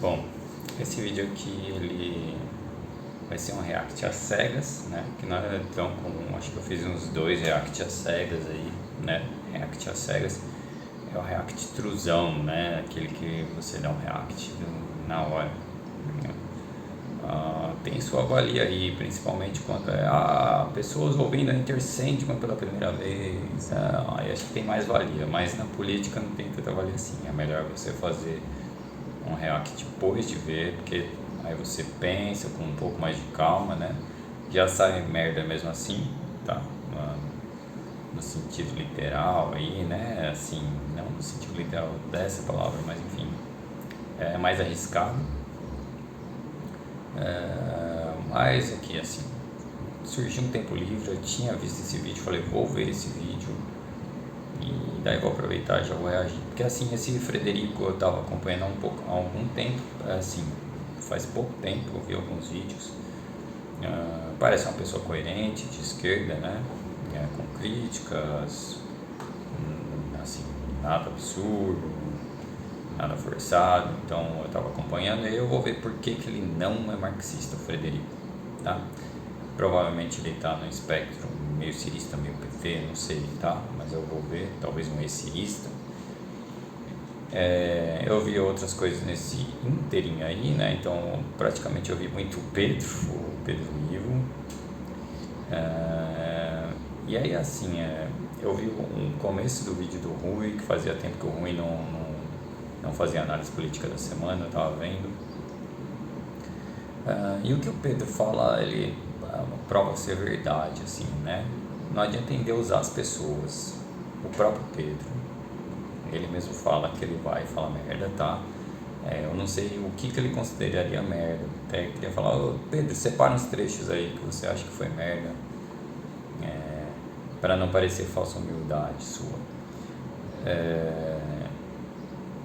Bom, esse vídeo aqui ele vai ser um react às cegas, né? Que não é tão comum, acho que eu fiz uns 2 react às cegas aí, né? React às cegas é o react truzão, né? Aquele que você dá um react na hora. Né? Tem sua valia aí, principalmente quando pessoas ouvindo a Enter Sandman pela primeira vez, aí acho que tem mais valia, mas na política não tem tanta valia assim. É melhor você fazer um react depois de ver, porque aí você pensa com um pouco mais de calma, né? Já sai merda mesmo assim, tá? No sentido literal aí, né? Assim, não no sentido literal dessa palavra, mas enfim, é mais arriscado. Mas aqui, assim, surgiu um tempo livre, eu tinha visto esse vídeo, falei, vou ver esse vídeo e daí vou aproveitar e já vou reagir. Porque assim, esse Frederico eu tava acompanhando há algum tempo, assim, faz pouco tempo eu vi alguns vídeos. Parece uma pessoa coerente, de esquerda, né? Com críticas, assim, nada absurdo, nada forçado. Então eu estava acompanhando e eu vou ver por que ele não é marxista, o Frederico, tá? Provavelmente ele está no espectro meio cirista, meio PT, não sei, tá? Mas eu vou ver, talvez um ex-cirista. Eu vi outras coisas nesse inteirinho aí, né? Então praticamente eu vi muito o Pedro Ivo. E aí assim, eu vi um começo do vídeo do Rui, que fazia tempo que o Rui não fazia análise política da semana, eu tava vendo. E o que o Pedro fala, ele prova ser verdade, assim, né? Não adianta endeusar as pessoas. O próprio Pedro, ele mesmo fala que ele vai falar merda, tá? Eu não sei o que ele consideraria merda. Até queria falar, Pedro, separa uns trechos aí que você acha que foi merda, para não parecer falsa humildade sua.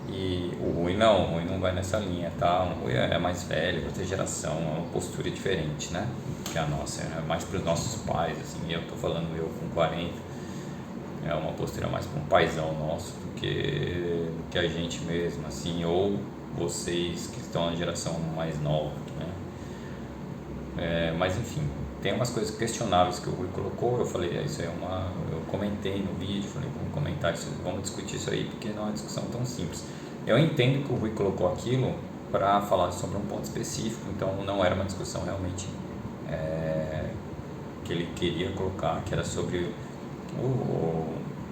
E o Rui não vai nessa linha, tá? O Rui é mais velho, outra geração, é uma postura diferente, né? Que a nossa, é mais para os nossos pais, assim, eu tô falando eu com 40, é uma postura mais para um paizão nosso do que a gente mesmo, assim, ou vocês que estão na geração mais nova, né? Mas enfim, tem umas coisas questionáveis que o Rui colocou, eu falei, isso aí eu comentei no vídeo, falei, vamos comentar isso, vamos discutir isso aí, porque não é uma discussão tão simples. Eu entendo que o Rui colocou aquilo para falar sobre um ponto específico, então não era uma discussão realmente que ele queria colocar, que era sobre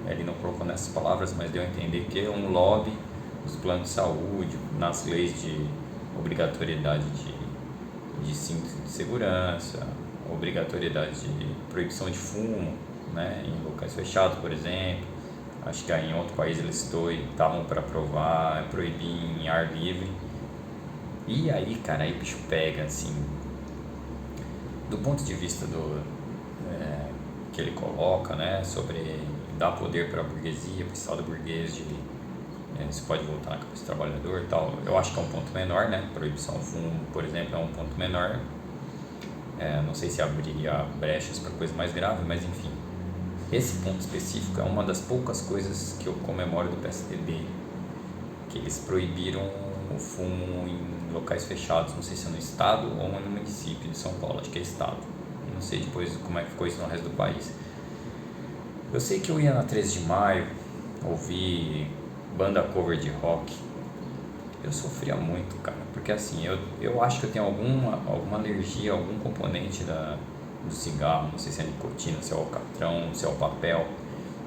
ele não colocou nessas palavras, mas deu a entender que é um lobby dos planos de saúde, nas leis de obrigatoriedade de cinto de segurança, obrigatoriedade de proibição de fumo, né, em locais fechados, por exemplo. Acho que aí em outro país eles estavam para aprovar, proibir em ar livre. E aí, cara, aí o bicho pega, assim, do ponto de vista que ele coloca, né, sobre dar poder para a burguesia, para o estado burguês você pode voltar na cabeça do trabalhador e tal. Eu acho que é um ponto menor, né? Proibição ao fumo, por exemplo, é um ponto menor. Não sei se abriria brechas para coisa mais grave, mas enfim. Esse ponto específico é uma das poucas coisas que eu comemoro do PSDB, que eles proibiram o fumo em locais fechados, não sei se é no estado ou no município de São Paulo, acho que é estado. Não sei depois como é que ficou isso no resto do país. Eu sei que eu ia na 13 de maio ouvir banda cover de rock. Eu sofria muito, cara, porque assim, eu acho que eu tenho alguma alergia a algum componente do cigarro, não sei se é nicotina, se é o alcatrão, se é o papel,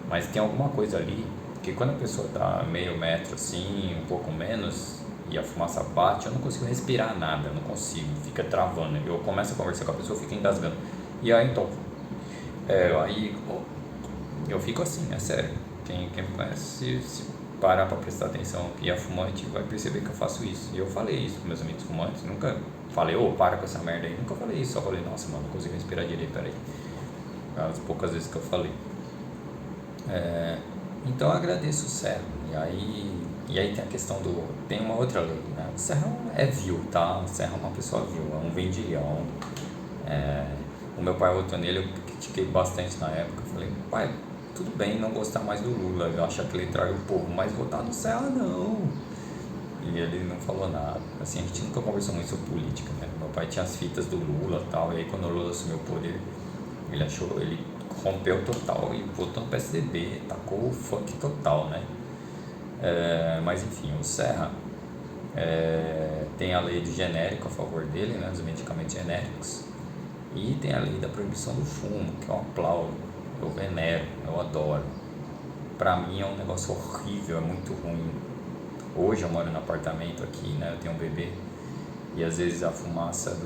mas tem alguma coisa ali, que quando a pessoa tá meio metro assim, um pouco menos, e a fumaça bate, eu não consigo respirar nada, não consigo, fica travando, eu começo a conversar com a pessoa, fica engasgando, e aí então, aí eu fico assim, é sério, quem me conhece, se parar para prestar atenção que é fumante vai perceber que eu faço isso. E eu falei isso com meus amigos fumantes, nunca falei, para com essa merda aí, nunca falei isso, só falei, nossa, mano, não consigo respirar direito, peraí. As poucas vezes que eu falei. Então eu agradeço o Serra. E aí tem a questão tem uma outra lei, né? O Serra é vil, tá? O Serra é uma pessoa vil, é um vendilhão. O meu pai votou nele, eu critiquei bastante na época, eu falei, pai, tudo bem não gostar mais do Lula, eu acho que ele trai o povo, mas votar no Serra não. E ele não falou nada. Assim, a gente nunca conversou muito sobre política, né? Meu pai tinha as fitas do Lula e tal, e aí quando o Lula assumiu o poder, ele rompeu total e votou no PSDB, tacou o funk total, né? Mas enfim, o Serra tem a lei do genérico a favor dele, né? Dos medicamentos genéricos, e tem a lei da proibição do fumo, que eu aplaudo, eu venero, eu adoro. Pra mim é um negócio horrível, é muito ruim. Hoje eu moro no apartamento aqui, né? Eu tenho um bebê e às vezes a fumaça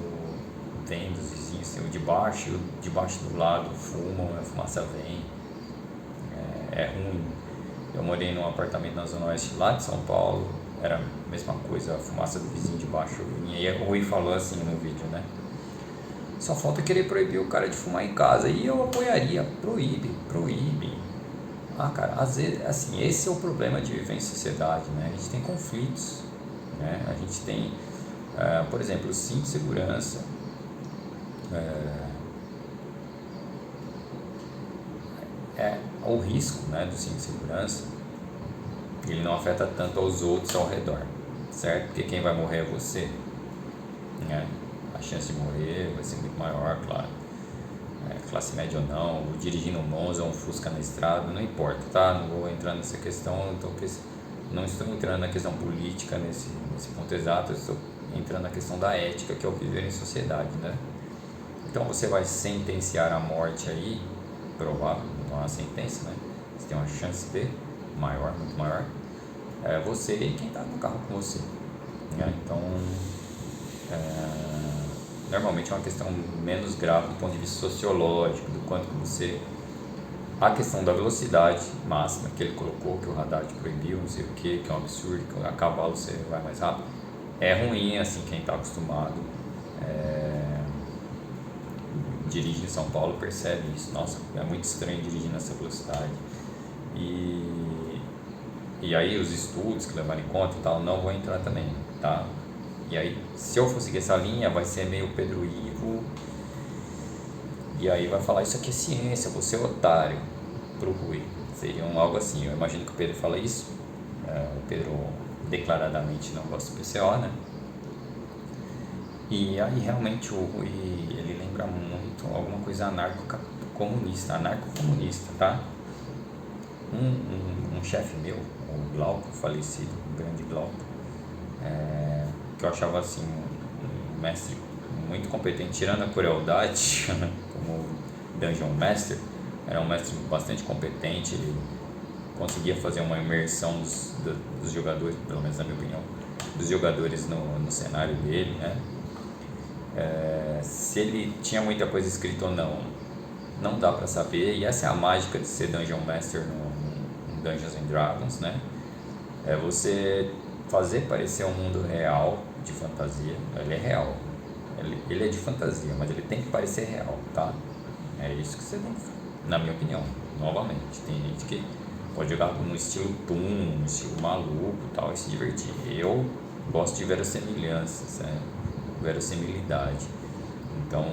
vem dos vizinhos, tem o de baixo do lado fumam, a fumaça vem, é ruim. Eu morei num apartamento na Zona Oeste lá de São Paulo, era a mesma coisa, a fumaça do vizinho de baixo vinha. E o Rui falou assim no vídeo, né? Só falta querer proibir o cara de fumar em casa. E eu apoiaria, proíbe. Ah, cara, às vezes, assim, esse é o problema de viver em sociedade, né? A gente tem conflitos, né? A gente tem, por exemplo, o cinto de segurança. O risco, né, do cinto de segurança, ele não afeta tanto aos outros ao redor, certo? Porque quem vai morrer é você, né? A chance de morrer vai ser muito maior, claro. Classe média ou não, dirigindo um Monza ou um Fusca na estrada, não importa, tá? Não vou entrar nessa questão, não estou entrando na questão política nesse ponto exato, eu estou entrando na questão da ética, que é o viver em sociedade, né? Então você vai sentenciar a morte aí, provável, não é uma sentença, né? Você tem uma chance de maior, muito maior, você e quem está no carro com você, né? Então, normalmente é uma questão menos grave do ponto de vista sociológico, do quanto que você... A questão da velocidade máxima que ele colocou, que o radar te proibiu, não sei o que é um absurdo, que a cavalo você vai mais rápido, é ruim, assim, quem está acostumado dirige em São Paulo percebe isso. Nossa, é muito estranho dirigir nessa velocidade. E aí os estudos que levaram em conta e tal, não vou entrar também, tá? E aí, se eu for seguir essa linha, vai ser meio Pedro Ivo, e aí vai falar, isso aqui é ciência, você é otário, pro Rui. Seria algo assim, eu imagino que o Pedro fala isso, o Pedro declaradamente não gosta do PCO, né? E aí realmente o Rui, ele lembra muito alguma coisa anarcocomunista, tá? Um chefe meu, o Glauco, falecido, o grande Glauco, que eu achava assim um mestre muito competente, tirando a crueldade, como Dungeon Master, era um mestre bastante competente, ele conseguia fazer uma imersão dos jogadores, pelo menos na minha opinião, dos jogadores no cenário dele, né? Se ele tinha muita coisa escrita ou não dá pra saber, e essa é a mágica de ser Dungeon Master no Dungeons and Dragons, né? É você fazer parecer um mundo real de fantasia. Ele é real, ele é de fantasia, mas ele tem que parecer real, tá? É isso que você tem que fazer, na minha opinião. Novamente, tem gente que pode jogar no estilo Toon, no estilo maluco e tal, e se divertir. Eu gosto de verossimilhanças, verossimilidade. Então,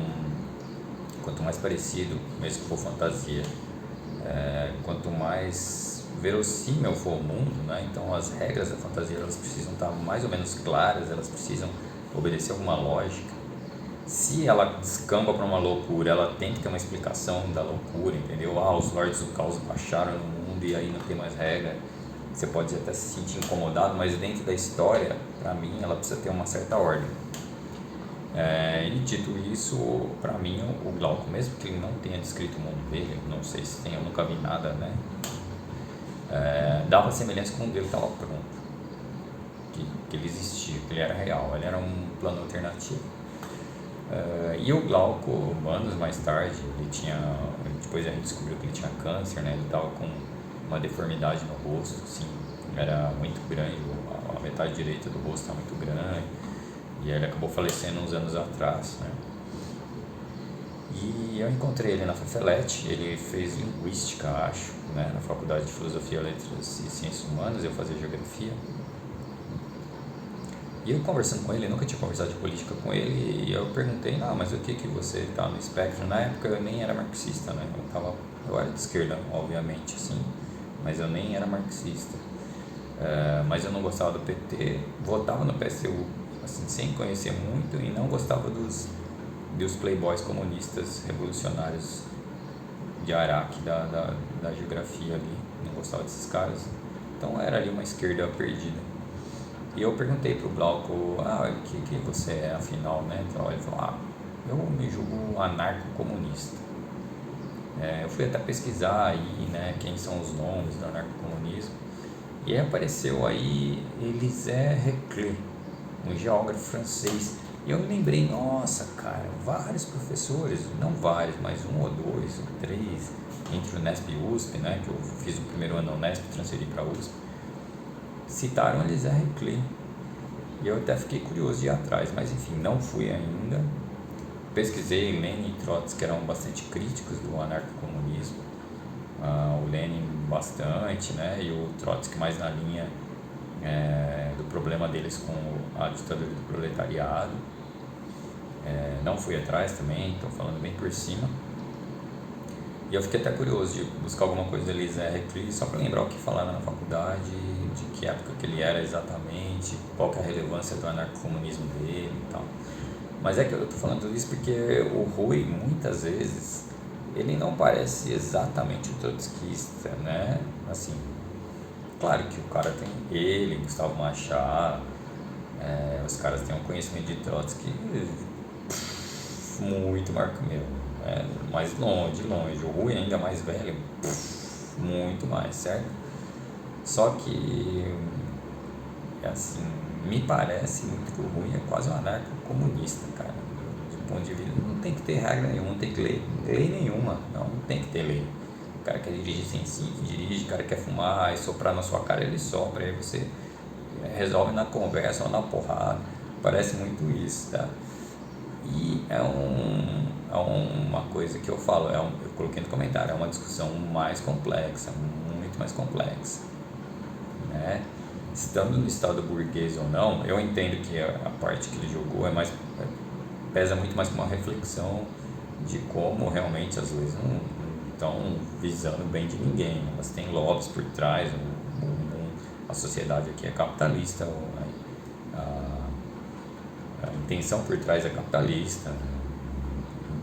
quanto mais parecido, mesmo que for fantasia, quanto mais verossímil for o mundo, né? Então as regras da fantasia, elas precisam estar mais ou menos claras, elas precisam obedecer alguma lógica. Se ela descamba para uma loucura, ela tem que ter uma explicação da loucura, entendeu? Os Lords do Caos baixaram no mundo e aí não tem mais regra. Você pode até se sentir incomodado, mas dentro da história, para mim, ela precisa ter uma certa ordem. E dito isso, para mim, o Glauco, mesmo que ele não tenha descrito o mundo dele, não sei se tem, eu nunca vi nada, né? Dava semelhança com o dele estava pronto, que ele existia, que ele era real, ele era um plano alternativo. E o Glauco, anos mais tarde, depois a gente descobriu que ele tinha câncer, né? Ele estava com uma deformidade no rosto, assim, era muito grande, a metade direita do rosto estava muito grande, e ele acabou falecendo uns anos atrás, né? E eu encontrei ele na Fefelete, ele fez linguística, acho, né? Na faculdade de Filosofia, Letras e Ciências Humanas, eu fazia Geografia. E eu conversando com ele, eu nunca tinha conversado de política com ele, e eu perguntei, mas o que você está no espectro? Na época eu nem era marxista, né? Eu era de esquerda, obviamente, assim, mas eu nem era marxista. mas eu não gostava do PT, votava no PSU, assim, sem conhecer muito, e não gostava dos playboys comunistas revolucionários de Araque, da geografia ali, não gostava desses caras, então era ali uma esquerda perdida. E eu perguntei pro Glauco, o que você é afinal, né? Então, ele falou, eu me julgo anarco-comunista. Eu fui até pesquisar aí, né, quem são os nomes do anarco-comunismo, e aí apareceu aí Élisée Reclus, um geógrafo francês. E eu me lembrei, nossa, cara, vários professores, não vários, mas um ou dois, ou três, entre o Unesp e USP, né, que eu fiz o primeiro ano na Unesp e transferi para a USP, citaram Élisée Reclus. E eu até fiquei curioso de ir atrás, mas enfim, não fui ainda. Pesquisei Lenin e Trotsky, que eram bastante críticos do anarcocomunismo. O Lenin bastante, né, e o Trotsky mais na linha do problema deles com a ditadura do proletariado. Não fui atrás também, estou falando bem por cima. E eu fiquei até curioso de buscar alguma coisa da Élisée Reclus, só para lembrar o que falaram na faculdade, de que época que ele era exatamente, qual que é a relevância do anarcocomunismo dele e tal. Mas é que eu estou falando tudo isso porque o Rui, muitas vezes, ele não parece exatamente o trotskista, né? Assim, claro que o cara tem ele, Gustavo Machado, os caras têm um conhecimento de Trotsky muito maior que o meu, mais longe, longe. O Rui ainda mais velho, muito mais, certo? Só que, assim, me parece muito que o Rui é quase um anarco-comunista, cara. Do ponto de vista, não tem que ter regra nenhuma, não tem que lei nenhuma, não tem que ter lei. O cara quer dirigir sem cinto, dirige, o cara quer fumar e soprar na sua cara, ele sopra, aí você resolve na conversa ou na porrada. Parece muito isso, tá? E é uma coisa que eu falo, eu coloquei no comentário, é uma discussão mais complexa, muito mais complexa, né? Estando no estado burguês ou não, eu entendo que a parte que ele jogou pesa muito mais como uma reflexão de como realmente as leis não estão visando o bem de ninguém, elas têm lobbies por trás, a sociedade aqui é capitalista, a intenção por trás é capitalista,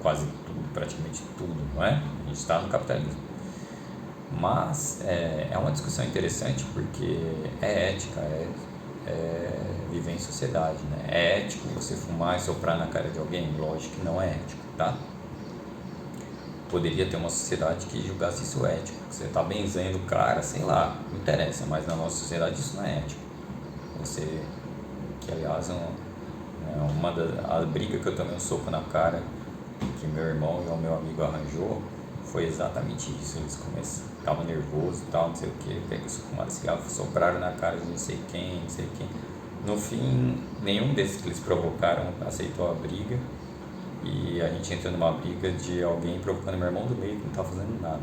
quase tudo, praticamente tudo, não é? A gente está no capitalismo. Mas é uma discussão interessante porque é ética, viver em sociedade, né? É ético você fumar e soprar na cara de alguém? Lógico que não é ético, tá? Poderia ter uma sociedade que julgasse isso ético, você está benzendo o cara, sei lá, não interessa, mas na nossa sociedade isso não é ético. Você, que aliás a briga que eu tomei um soco na cara que meu irmão e o meu amigo arranjou foi exatamente isso. Eles estavam nervosos e tal, não sei o que, pegou fumaram cigarro, sopraram na cara de não sei quem. No fim, nenhum desses que eles provocaram aceitou a briga e a gente entrou numa briga de alguém provocando meu irmão do meio que não estava fazendo nada.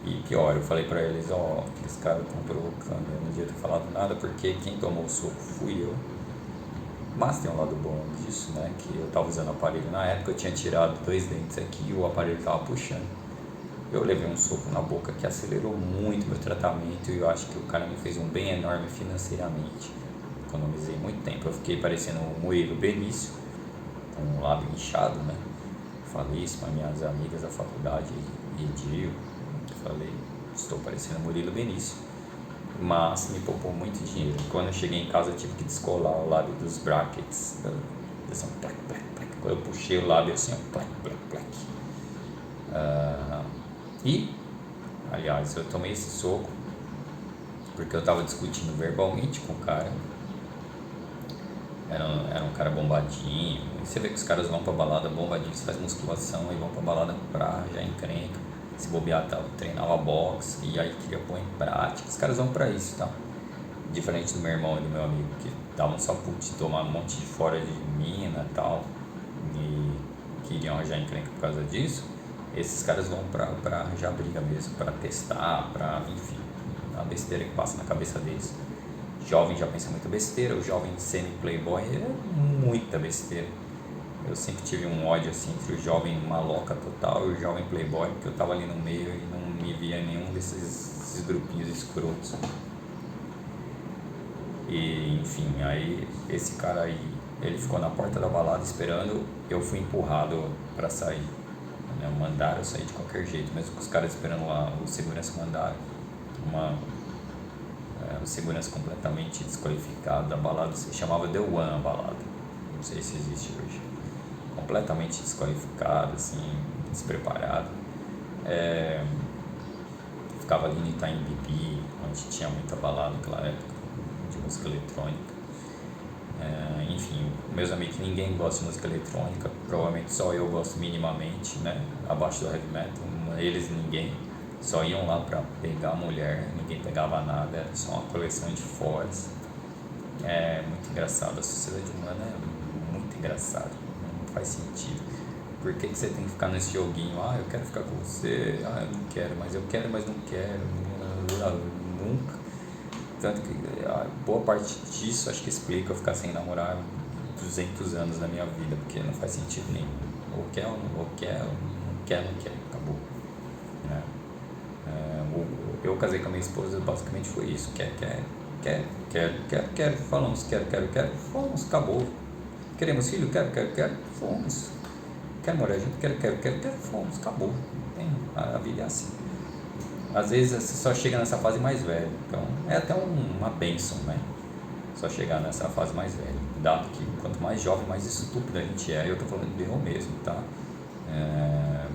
E pior, eu falei pra eles, aqueles caras estão provocando, eu não devia ter falado nada porque quem tomou o soco fui eu. Mas tem um lado bom disso, né, que eu estava usando o aparelho na época, eu tinha tirado 2 dentes aqui e o aparelho estava puxando. Eu levei um soco na boca que acelerou muito meu tratamento e eu acho que o cara me fez um bem enorme financeiramente. Economizei muito tempo, eu fiquei parecendo um Murilo Benício, com o lábio inchado, né. Falei isso para minhas amigas da faculdade e Dio, falei, estou parecendo Murilo Benício. Mas me poupou muito dinheiro. Quando eu cheguei em casa eu tive que descolar o lábio dos brackets, assim, plac, plac, plac. Quando eu puxei o lábio assim, plac, plac, plac. E, aliás, eu tomei esse soco porque eu estava discutindo verbalmente com o cara. Era um cara bombadinho. E você vê que os caras vão pra balada bombadinho, você faz musculação e vão pra balada pra já encrenca. Se bobear, treinava boxe e aí queria pôr em prática. Os caras vão pra isso, tá? Diferente do meu irmão e do meu amigo, que estavam só de tomar um monte de fora de mina e tal, e queriam arranjar encrenca por causa disso. Esses caras vão pra arranjar briga mesmo, pra testar, enfim, a besteira que passa na cabeça deles. Jovem já pensa muita besteira, o jovem semi-playboy é muita besteira. Eu sempre tive um ódio assim entre o jovem maloca total e o jovem playboy, porque eu tava ali no meio e não me via em nenhum desses grupinhos escrotos. E enfim, aí esse cara aí, ele ficou na porta da balada esperando, eu fui empurrado pra sair, né? Mandaram eu sair de qualquer jeito, mesmo com os caras esperando lá, o segurança mandaram. O segurança completamente desqualificado da balada, se chamava The One a balada, não sei se existe hoje, completamente desqualificado, assim, despreparado. Ficava ali no Itaim Bibi, onde tinha muita balada naquela época de música eletrônica. Enfim, meus amigos, ninguém gosta de música eletrônica, provavelmente só eu gosto minimamente, né? Abaixo do heavy metal, eles ninguém. Só iam lá pra pegar mulher, ninguém pegava nada, era só uma coleção de foras. É muito engraçado, a sociedade humana é muito engraçada, não faz sentido. Por que você tem que ficar nesse joguinho? Ah, eu quero ficar com você, ah, eu não quero, mas eu quero, mas não quero, nunca. Tanto que boa parte disso acho que explica eu ficar sem namorar 200 anos da minha vida, porque não faz sentido nenhum. Ou quer, ou quer, não quer, acabou. Né? Eu casei com a minha esposa, basicamente foi isso. Quero, falamos, quero, fomos, acabou. Queremos filho, quero, fomos. Quero morar junto, quero, fomos, acabou. A vida é assim. Às vezes você só chega nessa fase mais velho, então é até uma bênção, né? Só chegar nessa fase mais velho, dado que quanto mais jovem, mais estúpido a gente é. Eu tô falando de eu mesmo, tá?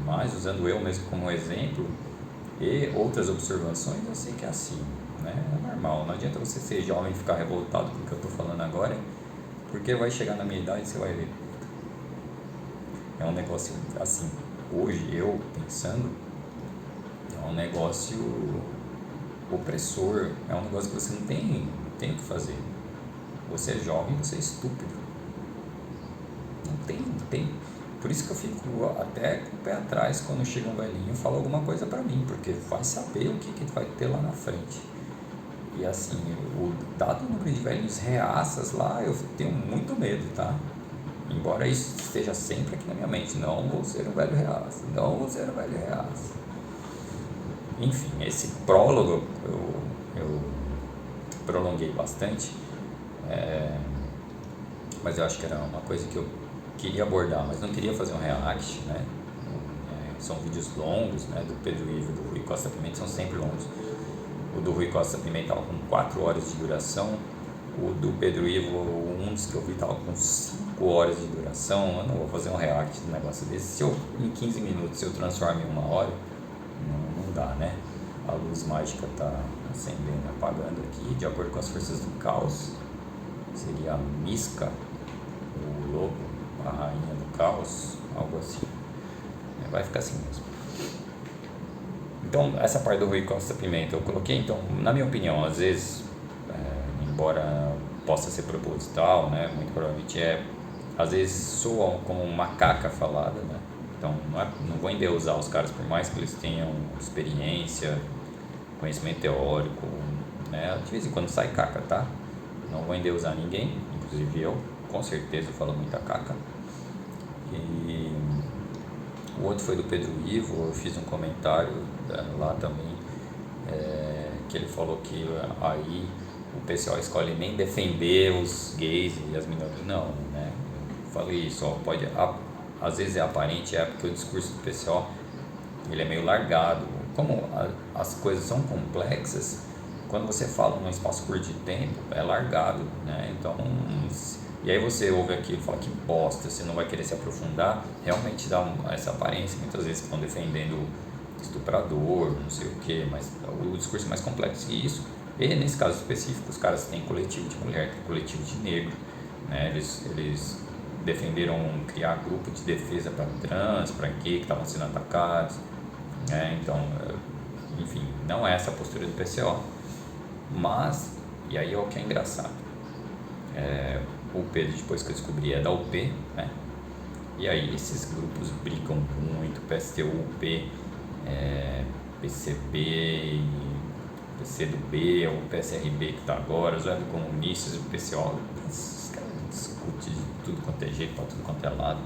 Mas usando eu mesmo como exemplo e outras observações, eu sei que é assim, né? É normal, não adianta você ser jovem e ficar revoltado com o que eu tô falando agora, porque vai chegar na minha idade e você vai ver. É um negócio assim, hoje eu pensando, é um negócio opressor, é um negócio que você não tem o que fazer. Você é jovem, você é estúpido. Não tem. Por isso que eu fico até com o pé atrás quando chega um velhinho e fala alguma coisa pra mim, porque vai saber o que vai ter lá na frente. E assim, o dado número de velhinhos reaças lá, eu tenho muito medo, tá? Embora isso esteja sempre aqui na minha mente, não vou ser um velho reaça, Enfim, esse prólogo eu prolonguei bastante, mas eu acho que era uma coisa que eu queria abordar, mas não queria fazer um react, né? São vídeos longos, né? Do Pedro Ivo e do Rui Costa Pimenta são sempre longos. O do Rui Costa Pimenta estava com 4 horas de duração, o do Pedro Ivo, um dos que eu vi, estava com 5 horas de duração. Eu não vou fazer um react de um negócio desse. Se eu, em 15 minutos, eu transformo em 1 hora, não dá, né? A luz mágica está acendendo e apagando aqui, de acordo com as forças do caos. Seria a Miska, o lobo, a rainha do caos, algo assim. Vai ficar assim mesmo. Então, essa parte do Rui Costa Pimenta eu coloquei, então, na minha opinião, às vezes, embora possa ser proposital, né, muito provavelmente às vezes soam como macaca falada, né, então não vou endeusar os caras, por mais que eles tenham experiência, conhecimento teórico, né, de vez em quando sai caca, tá, não vou endeusar ninguém, inclusive eu, com certeza falo muita caca. E o outro foi do Pedro Ivo, eu fiz um comentário lá também, que ele falou que aí o pessoal escolhe nem defender os gays e as minorias, não, né? Eu falei isso, às vezes é aparente, porque o discurso do pessoal ele é meio largado. Como as coisas são complexas, quando você fala num espaço curto de tempo, é largado, né? Então, e aí você ouve aquilo e fala que bosta, você não vai querer se aprofundar, realmente dá essa aparência, muitas vezes que estão defendendo estuprador, não sei o que, mas o discurso é mais complexo que isso. E nesse caso específico, os caras têm coletivo de mulher, tem coletivo de negro, né? Eles defenderam criar grupo de defesa para trans, para gay que estavam sendo atacados, né? Então, enfim, não é essa a postura do PCO, mas, e aí é o que é engraçado, o Pedro, depois que eu descobri, é da UP, né? E aí esses grupos brigam muito, PSTU, UP, PCB, PCdoB, o PSRB que está agora, os web comunistas, o PCO, esses caras discutem de tudo quanto é jeito, para tudo quanto é lado.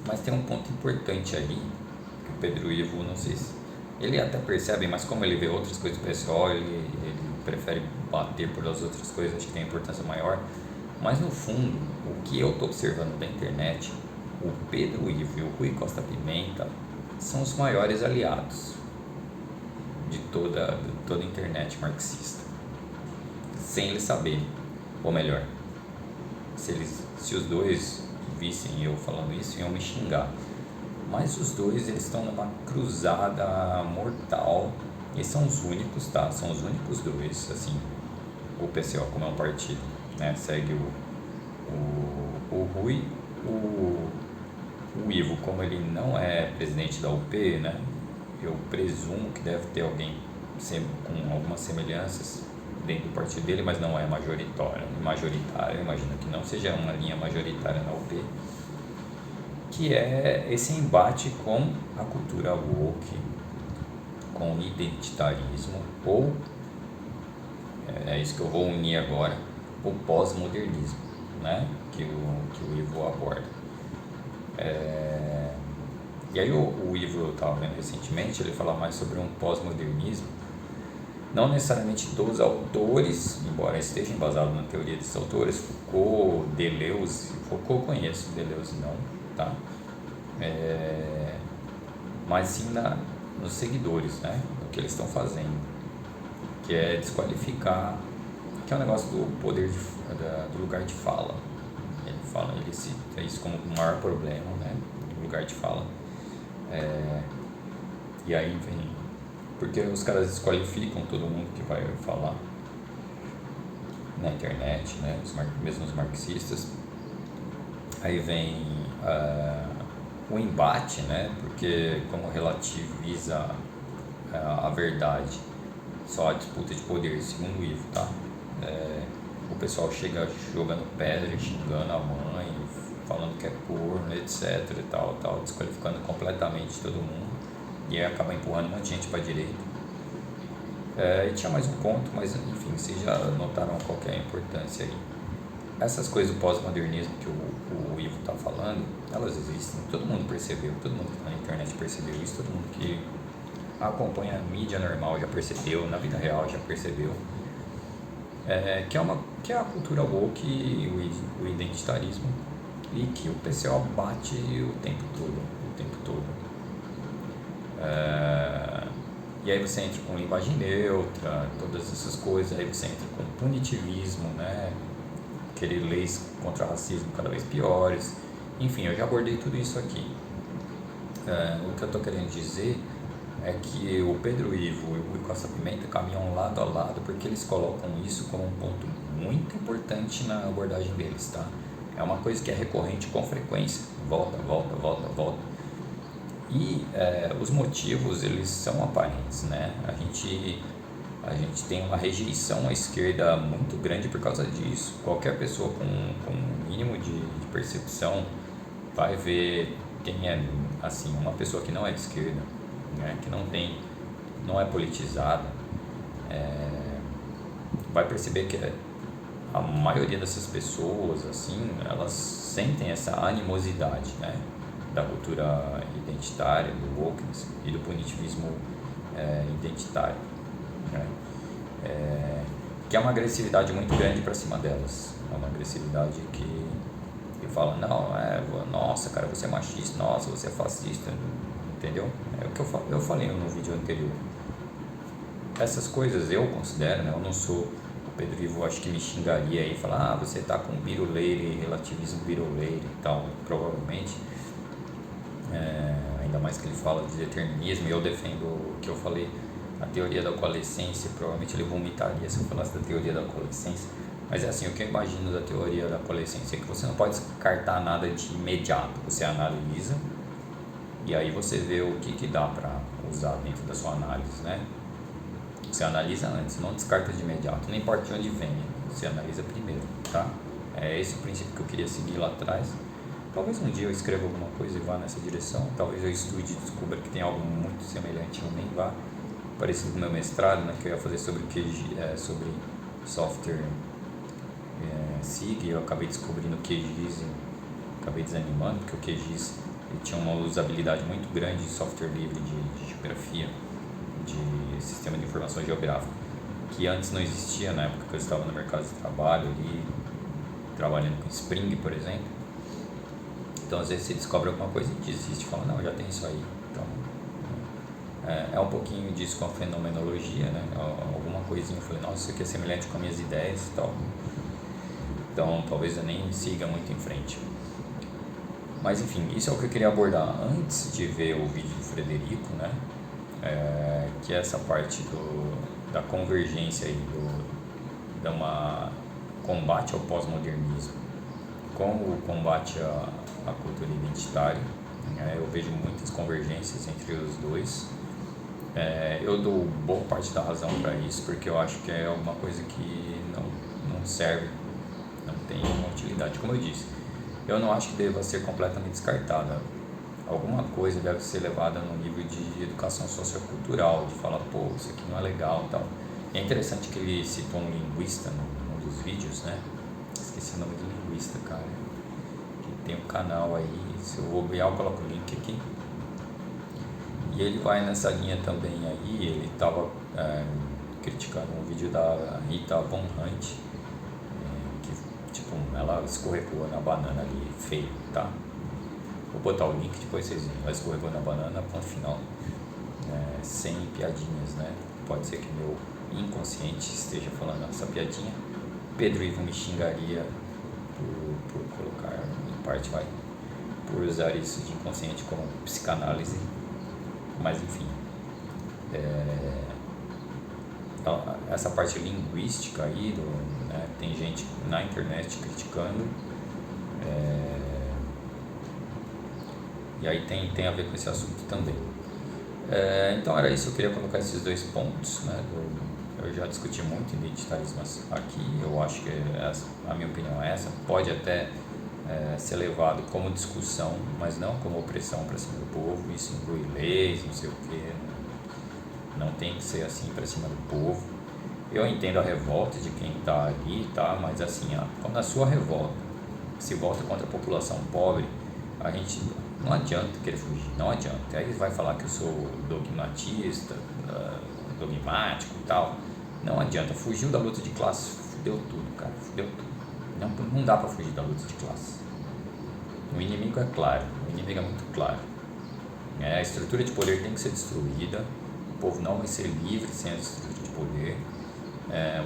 Mas tem um ponto importante aí, que o Pedro Ivo, não sei se ele até percebe, mas como ele vê outras coisas do PCO, ele prefere bater por as outras coisas, acho que tem importância maior. Mas no fundo, o que eu estou observando da internet, o Pedro Ivo e o Rui Costa Pimenta são os maiores aliados de toda a internet marxista, sem eles saberem, ou melhor, se os dois vissem eu falando isso, iam me xingar. Mas os dois, eles estão numa cruzada mortal. Eles são os únicos, tá? São os únicos dois, assim, o PCO como é um partido, né? Segue o Rui, o Ivo, como ele não é presidente da UP, né? Eu presumo que deve ter alguém com algumas semelhanças dentro do partido dele, mas não é majoritário, eu imagino que não seja uma linha majoritária na UP, que é esse embate com a cultura woke, com o identitarismo, ou, é isso que eu vou unir agora, o pós-modernismo, né? que o Ivo aborda. E aí o Ivo, eu estava vendo recentemente, ele fala mais sobre um pós-modernismo, não necessariamente dos autores, embora esteja embasado na teoria desses autores, Foucault, Deleuze. Foucault eu conheço, Deleuze não, tá? Mas sim nos seguidores, né? O que eles estão fazendo, que é desqualificar, que é um negócio do poder do lugar de fala. Ele cita isso como o maior problema, né? O lugar de fala. E aí vem, porque os caras desqualificam todo mundo que vai falar na internet, né? Mesmo os marxistas. Aí vem o embate, né? Porque como relativiza a verdade, só a disputa de poder, segundo o Ivo, tá? O pessoal chega jogando pedra, xingando a mãe, falando que é corno, etc e tal, desqualificando completamente todo mundo, e aí acaba empurrando um monte de gente para a direita. E tinha mais um ponto, mas enfim, vocês já notaram qual que é a importância aí. Essas coisas do pós-modernismo que o Ivo está falando, elas existem, todo mundo percebeu, todo mundo que está na internet percebeu isso, todo mundo que acompanha a mídia normal já percebeu, na vida real já percebeu, que é a cultura woke e o identitarismo, e que o PCO bate o tempo todo. E aí você entra com linguagem neutra, todas essas coisas, aí você entra com punitivismo, né? Querer leis contra o racismo cada vez piores. Enfim, eu já abordei tudo isso aqui. O que eu estou querendo dizer é que o Pedro Ivo e o Rui Costa Pimenta caminham lado a lado, porque eles colocam isso como um ponto muito importante na abordagem deles, tá? É uma coisa que é recorrente com frequência, volta. E os motivos, eles são aparentes, né? A gente tem uma rejeição à esquerda muito grande por causa disso. Qualquer pessoa com um mínimo de percepção vai ver quem é, assim, uma pessoa que não é de esquerda, né? Que não é politizada, vai perceber que a maioria dessas pessoas, assim, elas sentem essa animosidade, né? Da cultura identitária, do wokeness e do punitivismo identitário, né? Que é uma agressividade muito grande para cima delas. É uma agressividade que fala, não, nossa, cara, você é machista, nossa, você é fascista, entendeu? É o que eu falei no vídeo anterior. Essas coisas eu considero, né? Eu não sou o Pedro Ivo, acho que me xingaria aí, falar, você tá com biruleiro, relativismo biruleiro e tal, provavelmente. Ainda mais que ele fala de determinismo, e eu defendo o que eu falei, a teoria da coalescência. Provavelmente ele vomitaria se eu falasse da teoria da coalescência. Mas é assim, o que eu imagino da teoria da coalescência é que você não pode descartar nada de imediato. Você analisa e aí você vê o que dá para usar dentro da sua análise, né? Você analisa antes, não descarta de imediato, não importa de onde venha, você analisa primeiro, tá? É esse o princípio que eu queria seguir lá atrás. Talvez um dia eu escreva alguma coisa e vá nessa direção, talvez eu estude e descubra que tem algo muito semelhante, eu nem vá, parecido com o meu mestrado, né, que eu ia fazer sobre sobre software SIG, e eu acabei descobrindo o QGIS, acabei desanimando, porque o QGIS ele tinha uma usabilidade muito grande de software livre de geografia, de sistema de informação geográfica, que antes não existia, na época que eu estava no mercado de trabalho ali, trabalhando com Spring, por exemplo. Então às vezes você descobre alguma coisa e desiste, fala, não, já tem isso aí. Então é um pouquinho disso com a fenomenologia, né? Alguma coisinha, eu falei, nossa, isso aqui é semelhante com as minhas ideias e tal. Então talvez eu nem siga muito em frente. Mas enfim, isso é o que eu queria abordar antes de ver o vídeo do Frederico, né? Que é essa parte da convergência aí, de uma combate ao pós-modernismo com o combate à cultura identitária. Eu vejo muitas convergências entre os dois. Eu dou boa parte da razão para isso, porque eu acho que é alguma coisa que não serve, não tem uma utilidade. Como eu disse, eu não acho que deva ser completamente descartada. Alguma coisa deve ser levada no nível de educação sociocultural, de falar, pô, isso aqui não é legal e tal. É interessante que ele citou um linguista num dos vídeos, né? Esqueci o nome do linguista, cara. Que tem um canal aí, se eu bobear eu coloco o link aqui. E ele vai nessa linha também aí, ele estava criticando um vídeo da Rita Von Hunt, que tipo, ela escorregou na banana ali, feio, tá? Vou botar o link, depois vocês veem. Ela escorregou na banana, ponto final. Sem piadinhas, né? Pode ser que meu inconsciente esteja falando essa piadinha. Pedro Ivo me xingaria por colocar, em parte vai, por usar isso de inconsciente como psicanálise. Mas enfim, essa parte linguística aí, né? Tem gente na internet criticando. E aí tem a ver com esse assunto também. Então era isso, eu queria colocar esses dois pontos, né? Eu já discuti muito identitarismo aqui, eu acho que a minha opinião é essa, pode até ser levado como discussão, mas não como opressão para cima do povo, isso inclui leis, não sei o que, não tem que ser assim para cima do povo. Eu entendo a revolta de quem está ali, tá? Mas assim, quando a sua revolta se volta contra a população pobre, a gente não adianta querer fugir, não adianta. Aí vai falar que eu sou dogmatista, dogmático e tal. Não adianta, fugiu da luta de classe, fudeu tudo, cara, fudeu tudo. Não dá para fugir da luta de classe. O inimigo é claro, o inimigo é muito claro. A estrutura de poder tem que ser destruída, o povo não vai ser livre sem a estrutura de poder.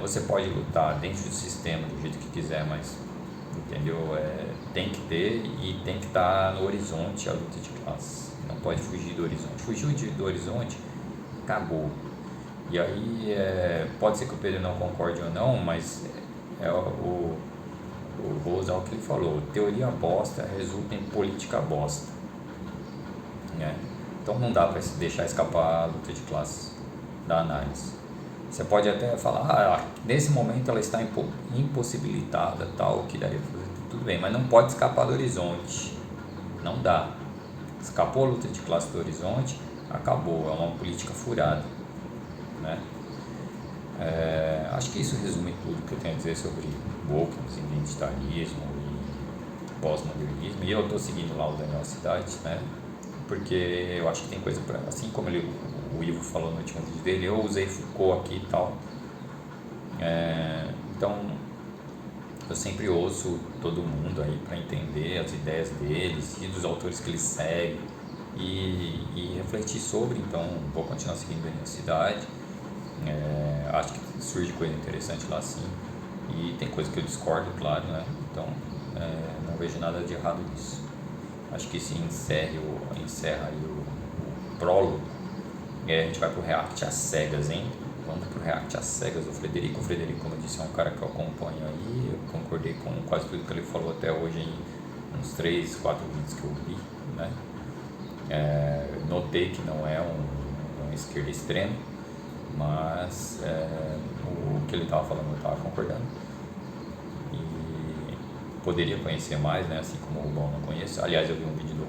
Você pode lutar dentro do sistema do jeito que quiser, mas entendeu? Tem que ter e tem que estar no horizonte a luta de classe. Não pode fugir do horizonte. Fugiu do horizonte, acabou. E aí pode ser que o Pedro não concorde ou não, mas vou usar o que ele falou. Teoria bosta resulta em política bosta. Então não dá para deixar escapar a luta de classe da análise. Você pode até falar, nesse momento ela está impossibilitada, tal, o que daria para fazer, tudo bem, mas não pode escapar do horizonte, não dá. Escapou a luta de classe do horizonte, acabou, é uma política furada, né? Acho que isso resume tudo que eu tenho a dizer sobre wokeness, identitarismo e pós-modernismo, e eu estou seguindo lá o Daniel Cidade, né? Porque eu acho que tem coisa para, assim como o Ivo falou no último vídeo dele, eu usei Foucault aqui e tal. Então eu sempre ouço todo mundo aí para entender as ideias deles e dos autores que eles seguem e refletir sobre. Então vou continuar seguindo a universidade. Acho que surge coisa interessante lá sim, e tem coisa que eu discordo, claro, né? Então não vejo nada de errado nisso. Acho que se encerra aí o prólogo. E aí a gente vai pro React às cegas, hein? Vamos pro React às cegas do Frederico. O Frederico, como eu disse, é um cara que eu acompanho aí. Eu concordei com quase tudo que ele falou até hoje em uns 3, 4 vídeos que eu vi, né? Notei que não é um esquerda extremo, mas o que ele estava falando eu estava concordando. E poderia conhecer mais, né? Assim como o Rubão não conheço. Aliás, eu vi um vídeo do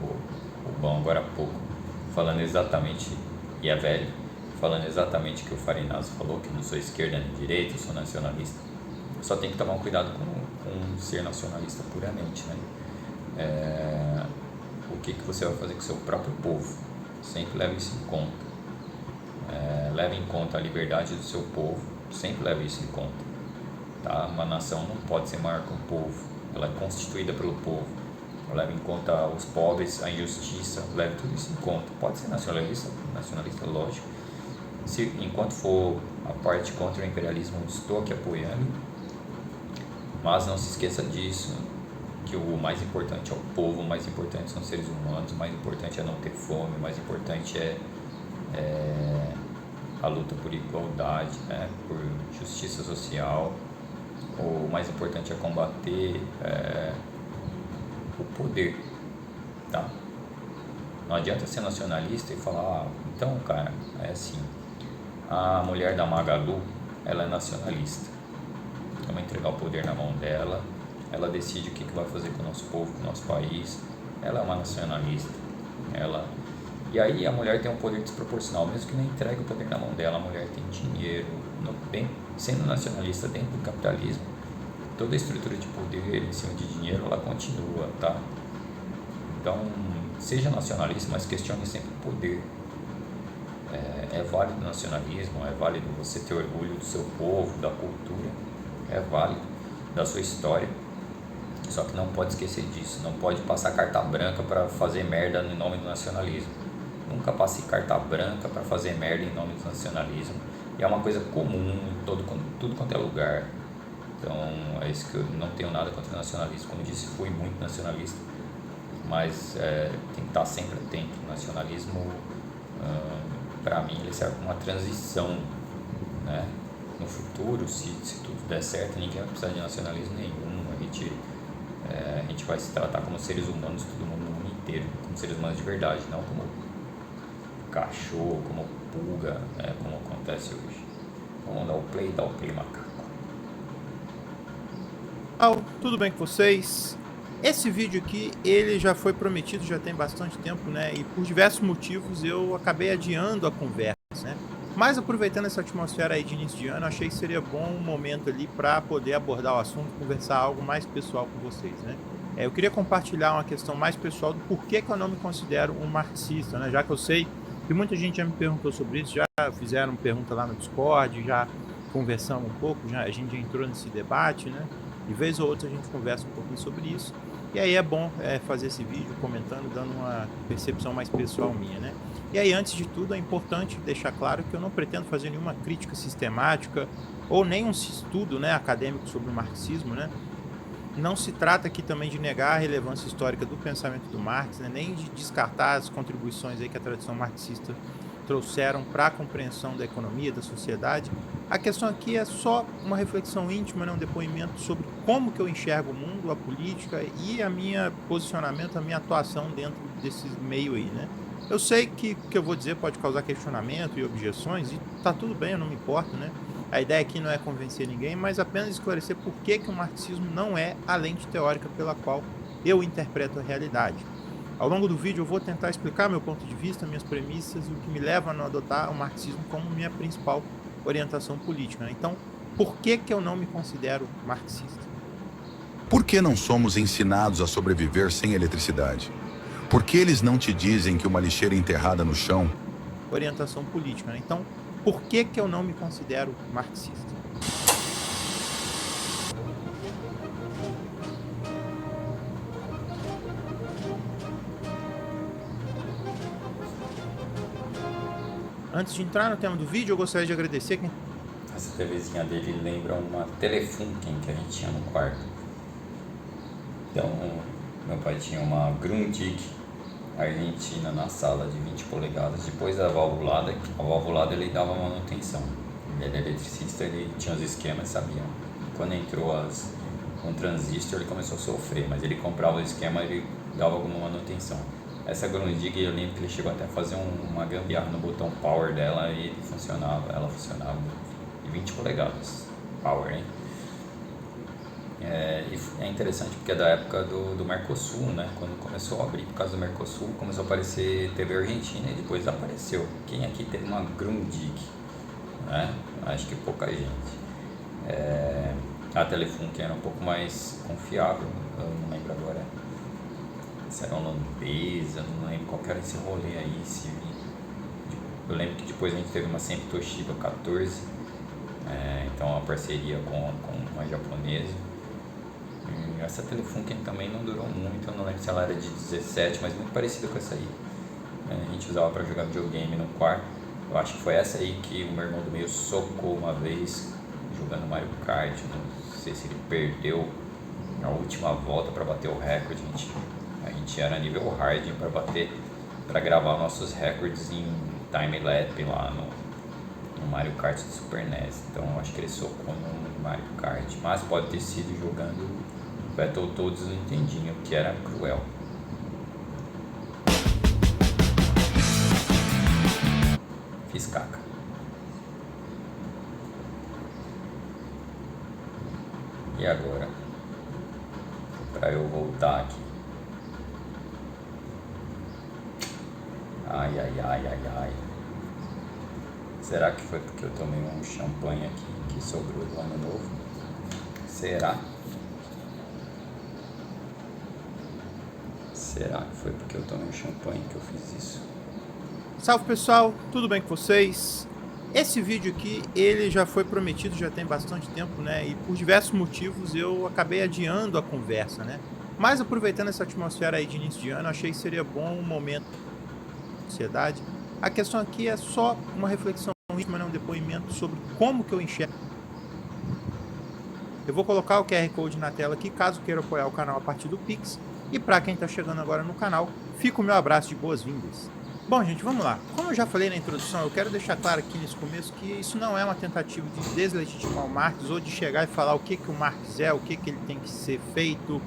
Rubão agora há pouco, falando exatamente, e é velho, falando exatamente o que o Farinazo falou, que não sou esquerda nem direita, eu sou nacionalista. Só tem que tomar um cuidado com ser nacionalista puramente, né? O que você vai fazer com o seu próprio povo? Sempre leve isso em conta. Leve em conta a liberdade do seu povo, sempre leva isso em conta. Tá? Uma nação não pode ser maior que um povo, ela é constituída pelo povo, ela leva em conta os pobres, a injustiça, leva tudo isso em conta. Pode ser nacionalista, lógico, enquanto for a parte contra o imperialismo, estou aqui apoiando, mas não se esqueça disso, que o mais importante é o povo, o mais importante são os seres humanos, o mais importante é não ter fome, o mais importante é a luta por igualdade, né, por justiça social. O mais importante é combater o poder, tá? Não adianta ser nacionalista e falar, então, cara, é assim, a mulher da Magalu, ela é nacionalista, vamos entregar o poder na mão dela, ela decide o que vai fazer com o nosso povo, com o nosso país, ela é uma nacionalista, e aí a mulher tem um poder desproporcional, mesmo que não entregue o poder na mão dela, a mulher tem dinheiro, sendo nacionalista dentro do capitalismo, toda a estrutura de poder em cima de dinheiro, ela continua, tá? Então, seja nacionalista, mas questione sempre o poder. É válido o nacionalismo, é válido você ter orgulho do seu povo, da cultura, é válido da sua história, só que não pode esquecer disso, não pode passar carta branca para fazer merda em nome do nacionalismo. Nunca passe carta branca para fazer merda em nome do nacionalismo, e é uma coisa comum em tudo quanto é lugar. Então, é isso que eu não tenho nada contra o nacionalismo. Como disse, fui muito nacionalista, mas tem que estar sempre atento. O nacionalismo, para mim, ele serve como uma transição, né? No futuro, se tudo der certo, ninguém vai precisar de nacionalismo nenhum. A gente vai se tratar como seres humanos, todo mundo no mundo inteiro, como seres humanos de verdade, não como cachorro, como pulga, como acontece hoje. Vamos dar o play, macaco. Tudo bem com vocês? Esse vídeo aqui, ele já foi prometido, já tem bastante tempo, né? E por diversos motivos eu acabei adiando a conversa, né? Mas aproveitando essa atmosfera aí de início de ano, achei que seria bom um momento ali para poder abordar o assunto, conversar algo mais pessoal com vocês, né? Eu queria compartilhar uma questão mais pessoal do porquê que eu não me considero um marxista, né? Já que eu sei que muita gente já me perguntou sobre isso, já fizeram pergunta lá no Discord, já conversamos um pouco, a gente já entrou nesse debate, né? De vez ou outra a gente conversa um pouquinho sobre isso. E aí é bom fazer esse vídeo comentando, dando uma percepção mais pessoal minha, né? E aí, antes de tudo, é importante deixar claro que eu não pretendo fazer nenhuma crítica sistemática ou nem um estudo, né, acadêmico sobre o marxismo, né? Não se trata aqui também de negar a relevância histórica do pensamento do Marx, né, nem de descartar as contribuições aí que a tradição marxista trouxeram para a compreensão da economia, da sociedade. A questão aqui é só uma reflexão íntima, né, um depoimento sobre como que eu enxergo o mundo, a política e a minha posicionamento, a minha atuação dentro desse meio aí, né? Eu sei que o que eu vou dizer pode causar questionamento e objeções, e tá tudo bem, eu não me importo, né? A ideia aqui não é convencer ninguém, mas apenas esclarecer por que o marxismo não é a lente teórica pela qual eu interpreto a realidade. Ao longo do vídeo eu vou tentar explicar meu ponto de vista, minhas premissas e o que me leva a não adotar o marxismo como minha principal orientação política, né? Então, por que eu não me considero marxista? Por que não somos ensinados a sobreviver sem eletricidade? Por que eles não te dizem que uma lixeira enterrada no chão... Orientação política, né? Então, por que eu não me considero marxista? Antes de entrar no tema do vídeo, eu gostaria de agradecer quem... Essa TVzinha dele lembra uma Telefunken que a gente tinha no quarto. Então, meu pai tinha uma Grundig argentina na sala de 20 polegadas. Depois da valvulada, ele dava manutenção. Ele era eletricista, ele tinha os esquemas, sabia. Quando entrou com o transistor, ele começou a sofrer, mas ele comprava o esquema e ele dava como manutenção. Essa Grundig, eu lembro que ele chegou até a fazer uma gambiarra no botão power dela e ela funcionava. De 20 polegadas, power, hein? E é interessante porque é da época do Mercosul, né? Quando começou a abrir por causa do Mercosul, começou a aparecer TV Argentina e depois apareceu. Quem aqui teve uma Grundig? Né? Acho que pouca gente. A Telefunken era um pouco mais confiável, eu não lembro agora se era holandesa, não lembro qual era esse rolê aí. Eu lembro que depois a gente teve uma sempre Toshiba 14 Então uma parceria com uma japonesa. Essa Telefunken também não durou muito, eu não lembro se ela era de 17, mas muito parecida com essa aí. A gente usava para jogar videogame no quarto. Eu acho que foi essa aí que o meu irmão do meio socou uma vez jogando Mario Kart. Não sei se ele perdeu a última volta para bater o recorde. A gente era nível hard para gravar nossos recordes em time-lapse lá no Mario Kart do Super NES. Então eu acho que ele socou no Mario Kart, mas pode ter sido jogando Battletoads no Nintendinho, que era cruel. Fiz caca. E agora? Pra eu voltar aqui. Ai, ai, ai, ai, ai. Será que foi porque eu tomei um champanhe aqui que sobrou do ano novo? Será? Será que foi porque eu tomei um champanhe que eu fiz isso? Salve pessoal, tudo bem com vocês? Esse vídeo aqui, ele já foi prometido, já tem bastante tempo, né? E por diversos motivos eu acabei adiando a conversa, né? Mas aproveitando essa atmosfera aí de início de ano, achei que seria bom um momento de sociedade. A questão aqui é só uma reflexão íntima, um depoimento sobre como que eu enxergo. Eu vou colocar o QR Code na tela aqui, caso queira apoiar o canal a partir do Pix. E para quem está chegando agora no canal, fica o meu abraço de boas-vindas. Bom, gente, vamos lá. Como eu já falei na introdução, eu quero deixar claro aqui nesse começo que isso não é uma tentativa de deslegitimar o Marx ou de chegar e falar o que o Marx é, o que ele tem que ser feito,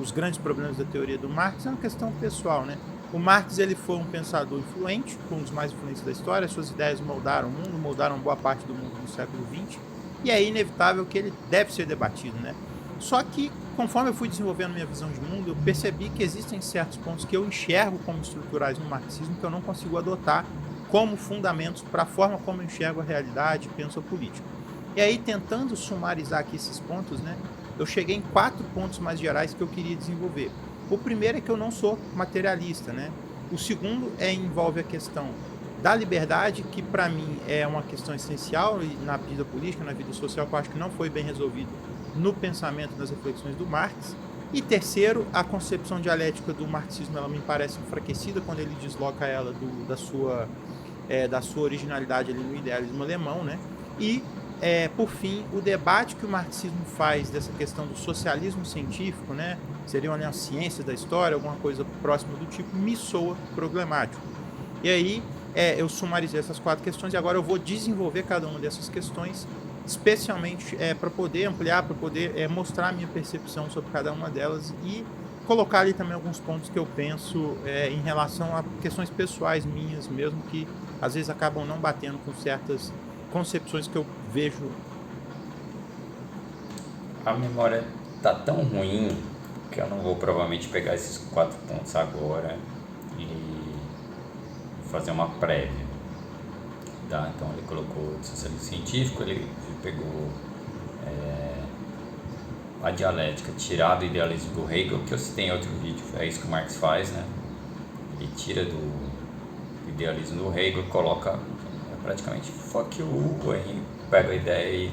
os grandes problemas da teoria do Marx. É uma questão pessoal, né? O Marx ele foi um pensador influente, um dos mais influentes da história. Suas ideias moldaram o mundo, moldaram boa parte do mundo no século XX. E é inevitável que ele deve ser debatido, né? Só que, conforme eu fui desenvolvendo minha visão de mundo, eu percebi que existem certos pontos que eu enxergo como estruturais no marxismo que eu não consigo adotar como fundamentos para a forma como eu enxergo a realidade e penso a política. E aí, tentando sumarizar aqui esses pontos, né, eu cheguei em 4 pontos mais gerais que eu queria desenvolver. O primeiro é que eu não sou materialista, né? O segundo envolve a questão da liberdade, que para mim é uma questão essencial na vida política, na vida social, que eu acho que não foi bem resolvido no pensamento, nas reflexões do Marx. E terceiro, a concepção dialética do marxismo, ela me parece enfraquecida quando ele desloca ela da sua originalidade ali no idealismo alemão, né? E, por fim, o debate que o marxismo faz dessa questão do socialismo científico, né? Seria uma ciência da história, alguma coisa próxima do tipo, me soa problemático. E aí, eu sumarizei essas 4 questões e agora eu vou desenvolver cada uma dessas questões, especialmente para poder ampliar, para poder mostrar a minha percepção sobre cada uma delas e colocar ali também alguns pontos que eu penso em relação a questões pessoais minhas mesmo, que às vezes acabam não batendo com certas concepções que eu vejo. A memória tá tão ruim que eu não vou provavelmente pegar esses 4 pontos agora e fazer uma prévia. Tá? Então ele colocou o socialismo científico, ele pegou a dialética, tirar do idealismo do Hegel, que eu citei em outro vídeo, é isso que o Marx faz, né? Ele tira do idealismo do Hegel, coloca praticamente fuck you, pega a ideia e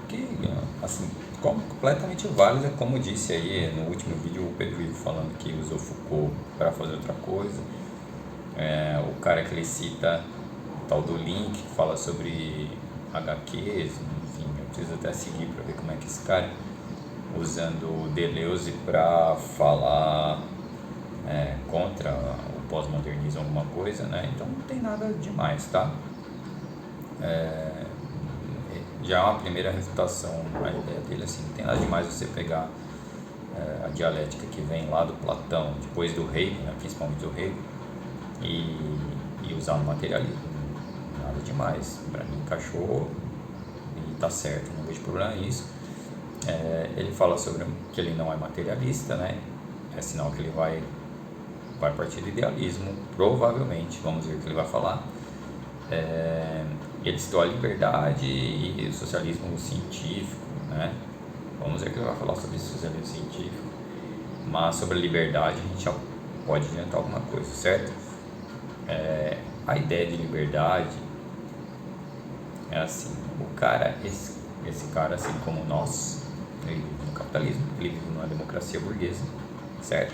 que, assim, completamente válida, como disse aí no último vídeo o Pedro Ivo falando que usou Foucault para fazer outra coisa. O cara que ele cita, o tal do Link, que fala sobre HQs, enfim, eu preciso até seguir para ver como é que esse cara, usando o Deleuze para falar contra o pós-modernismo, alguma coisa, né? Então não tem nada demais, tá? Já é uma primeira refutação a ideia dele, assim, não tem nada demais você pegar a dialética que vem lá do Platão, depois do Hegel, né, principalmente do Hegel, e usar no materialismo. Nada demais, para mim encaixou e tá certo, não vejo problema nisso. Ele fala sobre que ele não é materialista, né? É sinal que ele vai partir do idealismo, provavelmente, vamos ver o que ele vai falar. Ele citou a liberdade e o socialismo científico, né? Vamos ver o que ele vai falar sobre esse socialismo científico, mas sobre a liberdade a gente já pode adiantar alguma coisa, certo? A ideia de liberdade é assim, o cara, esse cara, assim como nós, ele vive no capitalismo, ele vive numa democracia burguesa, certo?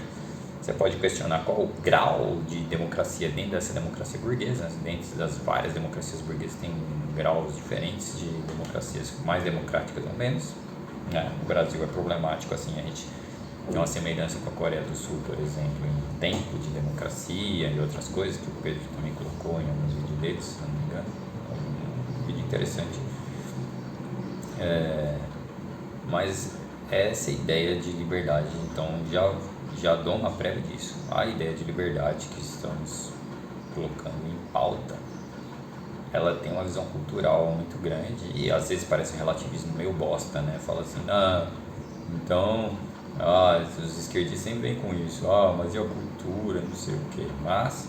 Você pode questionar qual o grau de democracia dentro dessa democracia burguesa. Dentro das várias democracias burguesas tem graus diferentes de democracias mais democráticas ou menos. O Brasil é problemático, assim, a gente tem uma semelhança com a Coreia do Sul, por exemplo, em tempo de democracia e outras coisas que o Pedro também colocou em alguns vídeos deles, se não me engano. Um vídeo interessante. Mas essa ideia de liberdade, então já dou uma prévia disso. A ideia de liberdade que estamos colocando em pauta, ela tem uma visão cultural muito grande e às vezes parece um relativismo meio bosta, né? Fala assim, então, os esquerdistas sempre vêm com isso, mas e a cultura, não sei o que, mas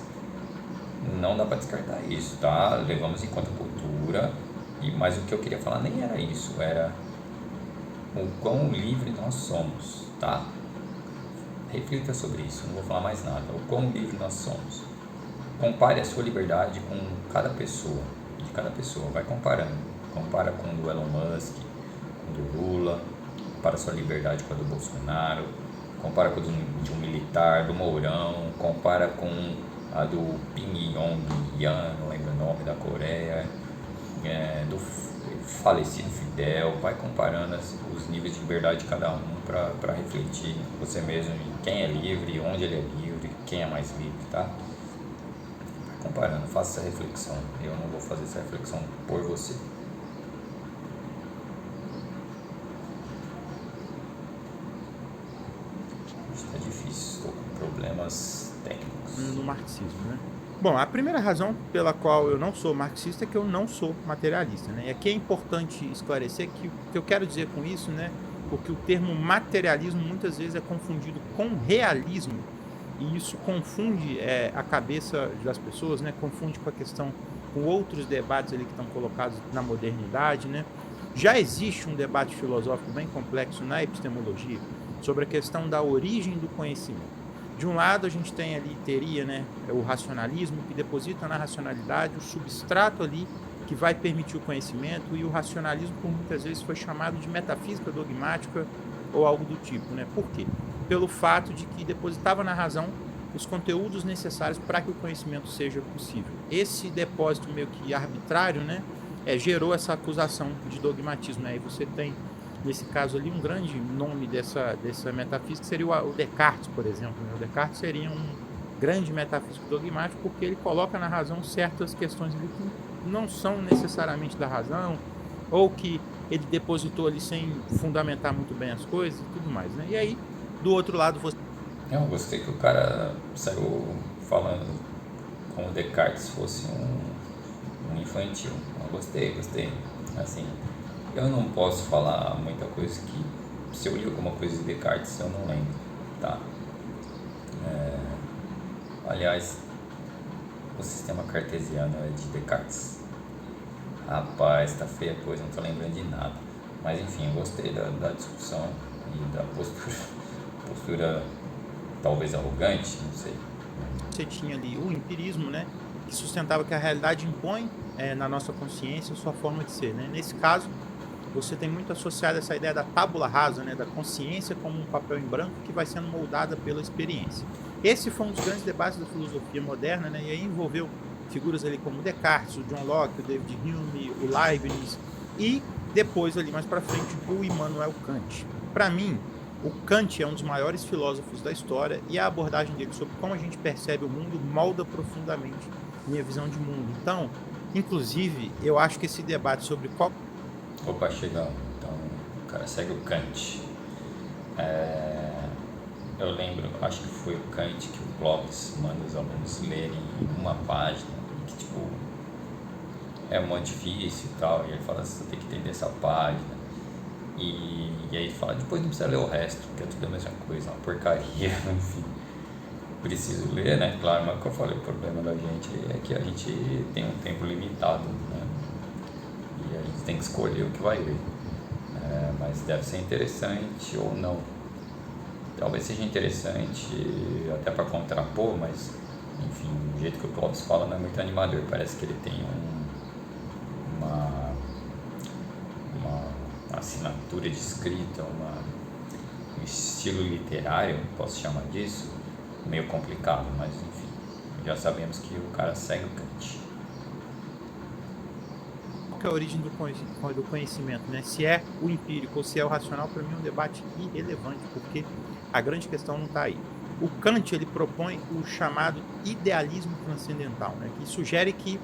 não dá para descartar isso, tá? Levamos em conta a cultura, mas o que eu queria falar nem era isso, era o quão livre nós somos, tá? Reflita sobre isso, não vou falar mais nada. O quão livre nós somos. Compare a sua liberdade com cada pessoa, de cada pessoa, vai comparando. Compara com o do Elon Musk, com o do Lula, compara a sua liberdade com a do Bolsonaro, compara com a de um militar, do Mourão, compara com a do Kim Jong-un, não lembro o nome, da Coreia, do falecido Fidel, vai comparando os níveis de liberdade de cada um para refletir você mesmo em quem é livre, onde ele é livre, quem é mais livre, tá? Vai comparando, faça essa reflexão. Eu não vou fazer essa reflexão por você. Está difícil, estou com problemas técnicos. No marxismo, né? Bom, a primeira razão pela qual eu não sou marxista é que eu não sou materialista, né? E aqui é importante esclarecer que o que eu quero dizer com isso, né? Porque o termo materialismo muitas vezes é confundido com realismo e isso confunde a cabeça das pessoas, né? Confunde com a questão, com outros debates ali que estão colocados na modernidade, né? Já existe um debate filosófico bem complexo na epistemologia sobre a questão da origem do conhecimento. De um lado, a gente tem ali, teria, né, o racionalismo, que deposita na racionalidade o substrato ali que vai permitir o conhecimento, e o racionalismo, por muitas vezes, foi chamado de metafísica dogmática ou algo do tipo, né? Por quê? Pelo fato de que depositava na razão os conteúdos necessários para que o conhecimento seja possível. Esse depósito meio que arbitrário, né, gerou essa acusação de dogmatismo, né? E você tem, nesse caso ali, um grande nome dessa metafísica seria o Descartes, por exemplo. O Descartes seria um grande metafísico dogmático porque ele coloca na razão certas questões ali que não são necessariamente da razão, ou que ele depositou ali sem fundamentar muito bem as coisas e tudo mais, né? E aí, do outro lado, você... Eu gostei que o cara saiu falando como o Descartes fosse um infantil. Eu gostei. Assim, eu não posso falar muita coisa que, se eu li alguma coisa de Descartes, eu não lembro, tá? Aliás, o sistema cartesiano é de Descartes. Rapaz, tá feia a coisa, não tô lembrando de nada. Mas enfim, eu gostei da discussão e da postura talvez arrogante, não sei. Você tinha ali o empirismo, né, que sustentava que a realidade impõe na nossa consciência sua forma de ser, né? Nesse caso, você tem muito associado essa ideia da tábula rasa, né, da consciência como um papel em branco que vai sendo moldada pela experiência. Esse foi um dos grandes debates da filosofia moderna, né, e aí envolveu figuras ali como Descartes, o John Locke, o David Hume, o Leibniz e depois ali mais para frente o Immanuel Kant. Para mim, o Kant é um dos maiores filósofos da história e a abordagem dele sobre como a gente percebe o mundo molda profundamente minha visão de mundo. Então, inclusive, eu acho que esse debate sobre qual... Opa, chegou. Então, o cara segue o Kant. Eu lembro, acho que foi o Kant que o Clóvis manda os alunos lerem uma página, que tipo, é muito difícil e tal, e ele fala assim, você tem que entender essa página. E aí ele fala, depois não precisa ler o resto, porque é tudo a mesma coisa, uma porcaria, enfim. Preciso ler, né? Claro, mas o que eu falei, o problema da gente é que a gente tem um tempo limitado, né? E a gente tem que escolher o que vai ler. Mas deve ser interessante ou não. Talvez seja interessante até para contrapor, mas enfim, o jeito que o Clóvis fala não é muito animador. Parece que ele tem assinatura de escrita, um estilo literário, posso chamar disso, meio complicado, mas enfim, já sabemos que o cara segue o Kant. Qual que é a origem do conhecimento, né? Se é o empírico ou se é o racional, para mim é um debate irrelevante, porque a grande questão não está aí. O Kant, ele propõe o chamado idealismo transcendental, né? Que sugere que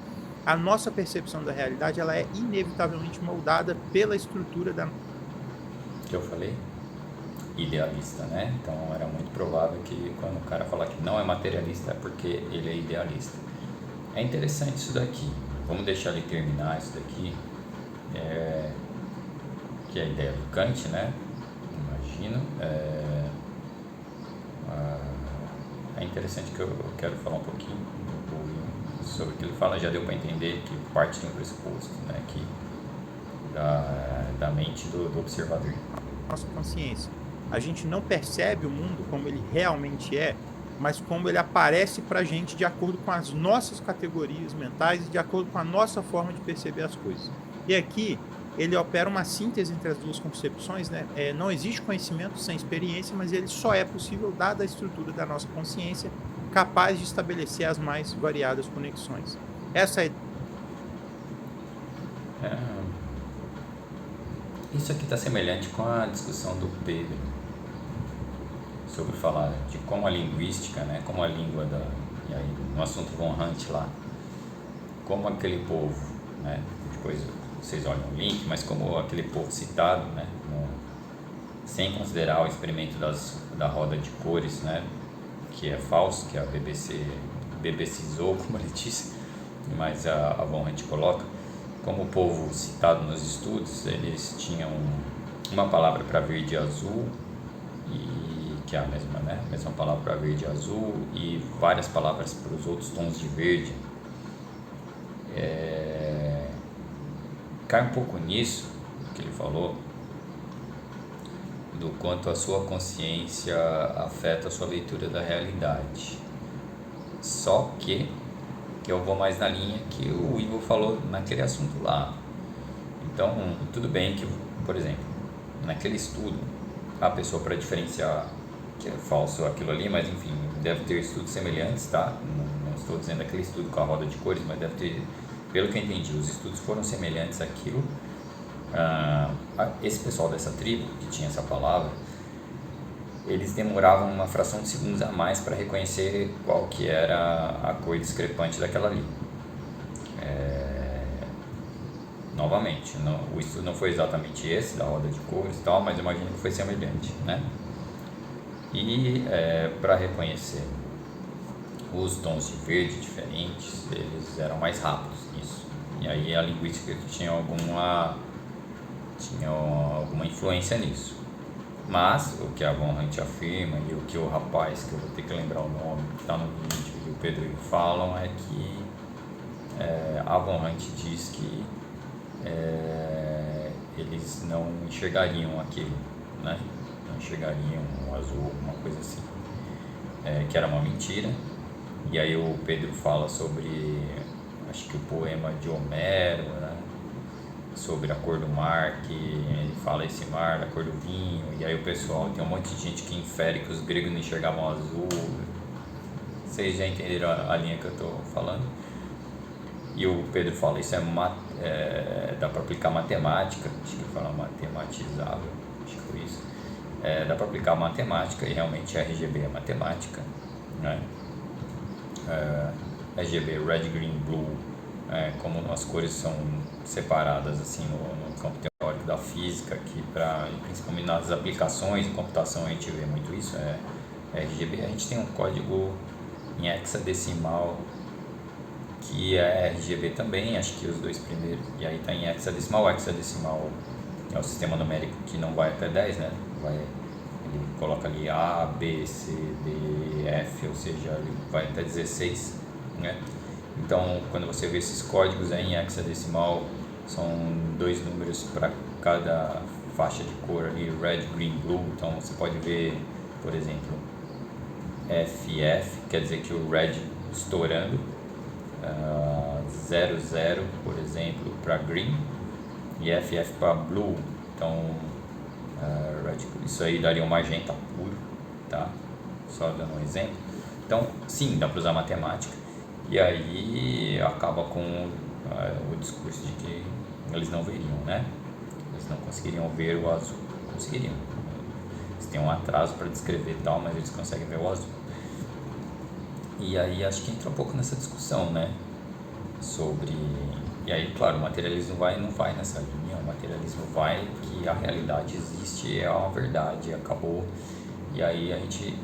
a nossa percepção da realidade ela é inevitavelmente moldada pela estrutura da... Que eu falei? Idealista, né? Então era muito provável que quando o cara falar que não é materialista é porque ele é idealista. É interessante isso daqui. Vamos deixar ele terminar isso daqui, que é a ideia do Kant, né? Imagino. É interessante que eu quero falar um pouquinho sobre o que ele fala. Já deu para entender que parte de um pressuposto, né? Que da mente do observador. Nossa consciência. A gente não percebe o mundo como ele realmente é, mas como ele aparece para a gente de acordo com as nossas categorias mentais e de acordo com a nossa forma de perceber as coisas. E aqui ele opera uma síntese entre as duas concepções, né? Não existe conhecimento sem experiência, mas ele só é possível dada a estrutura da nossa consciência, capaz de estabelecer as mais variadas conexões. Essa é... Isso aqui está semelhante com a discussão do Pedro sobre falar de como a linguística, né, como a língua e aí no assunto von Hunt lá, como aquele povo, né, depois vocês olham o link, mas como aquele povo citado, né, sem considerar o experimento da roda de cores, né, que é falso, que a BBCizou, como ele disse, mas a von Hunt coloca, como o povo citado nos estudos, eles tinham uma palavra para verde e azul, que é a mesma, né? Mesma palavra para verde e azul, e várias palavras para os outros tons de verde. Cai um pouco nisso que ele falou, do quanto a sua consciência afeta a sua leitura da realidade. Só que eu vou mais na linha que o Ivo falou naquele assunto lá. Então, tudo bem que, por exemplo, naquele estudo, a pessoa, para diferenciar que é falso aquilo ali, mas enfim, deve ter estudos semelhantes, tá? Não estou dizendo aquele estudo com a roda de cores, mas deve ter, pelo que eu entendi, os estudos foram semelhantes àquilo. Esse pessoal dessa tribo, que tinha essa palavra, eles demoravam uma fração de segundos a mais para reconhecer qual que era a cor discrepante daquela ali. Novamente, o estudo não foi exatamente esse, da roda de cores e tal, mas eu imagino que foi semelhante, né? E para reconhecer os tons de verde diferentes, eles eram mais rápidos nisso. E aí a linguística tinha alguma influência nisso. Mas o que a von Hunt afirma e o que o rapaz, que eu vou ter que lembrar o nome, que está no vídeo, e o Pedro falam, é que a von Hunt diz que eles não enxergariam aquilo, né? Não enxergariam o azul, uma coisa assim, que era uma mentira. E aí o Pedro fala sobre, acho que o poema de Homero, né? Sobre a cor do mar, que ele fala esse mar, da cor do vinho, e aí o pessoal, tem um monte de gente que infere que os gregos não enxergavam azul. Vocês já entenderam a linha que eu estou falando? E o Pedro fala, isso dá para aplicar matemática, acho que ele fala matematizável, acho que foi isso. Dá para aplicar matemática, e realmente RGB é matemática, né? RGB, Red, Green, Blue, como as cores são separadas assim no campo teórico da física, que principalmente nas aplicações em computação a gente vê muito isso, RGB. A gente tem um código em hexadecimal que é RGB também, acho que os dois primeiros, e aí está em hexadecimal. Hexadecimal é o sistema numérico que não vai até 10, né? Ele coloca ali A, B, C, D, F, ou seja, ele vai até 16, né? Então, quando você vê esses códigos aí em hexadecimal, são 2 números para cada faixa de cor ali, red, green, blue. Então, você pode ver, por exemplo, FF, quer dizer que o red estourando, 00, por exemplo, para green, e FF para blue, Então, isso aí daria um magenta puro, tá? Só dando um exemplo. Então, sim, dá para usar matemática, e aí acaba com o discurso de que eles não veriam, né? Eles não conseguiriam ver o azul. Conseguiriam. Eles têm um atraso para descrever e tal, mas eles conseguem ver o azul. E aí acho que entra um pouco nessa discussão, né? Sobre... E aí, claro, o materialismo não vai nessa linha. O materialismo vai que a realidade existe, é uma verdade, acabou. E aí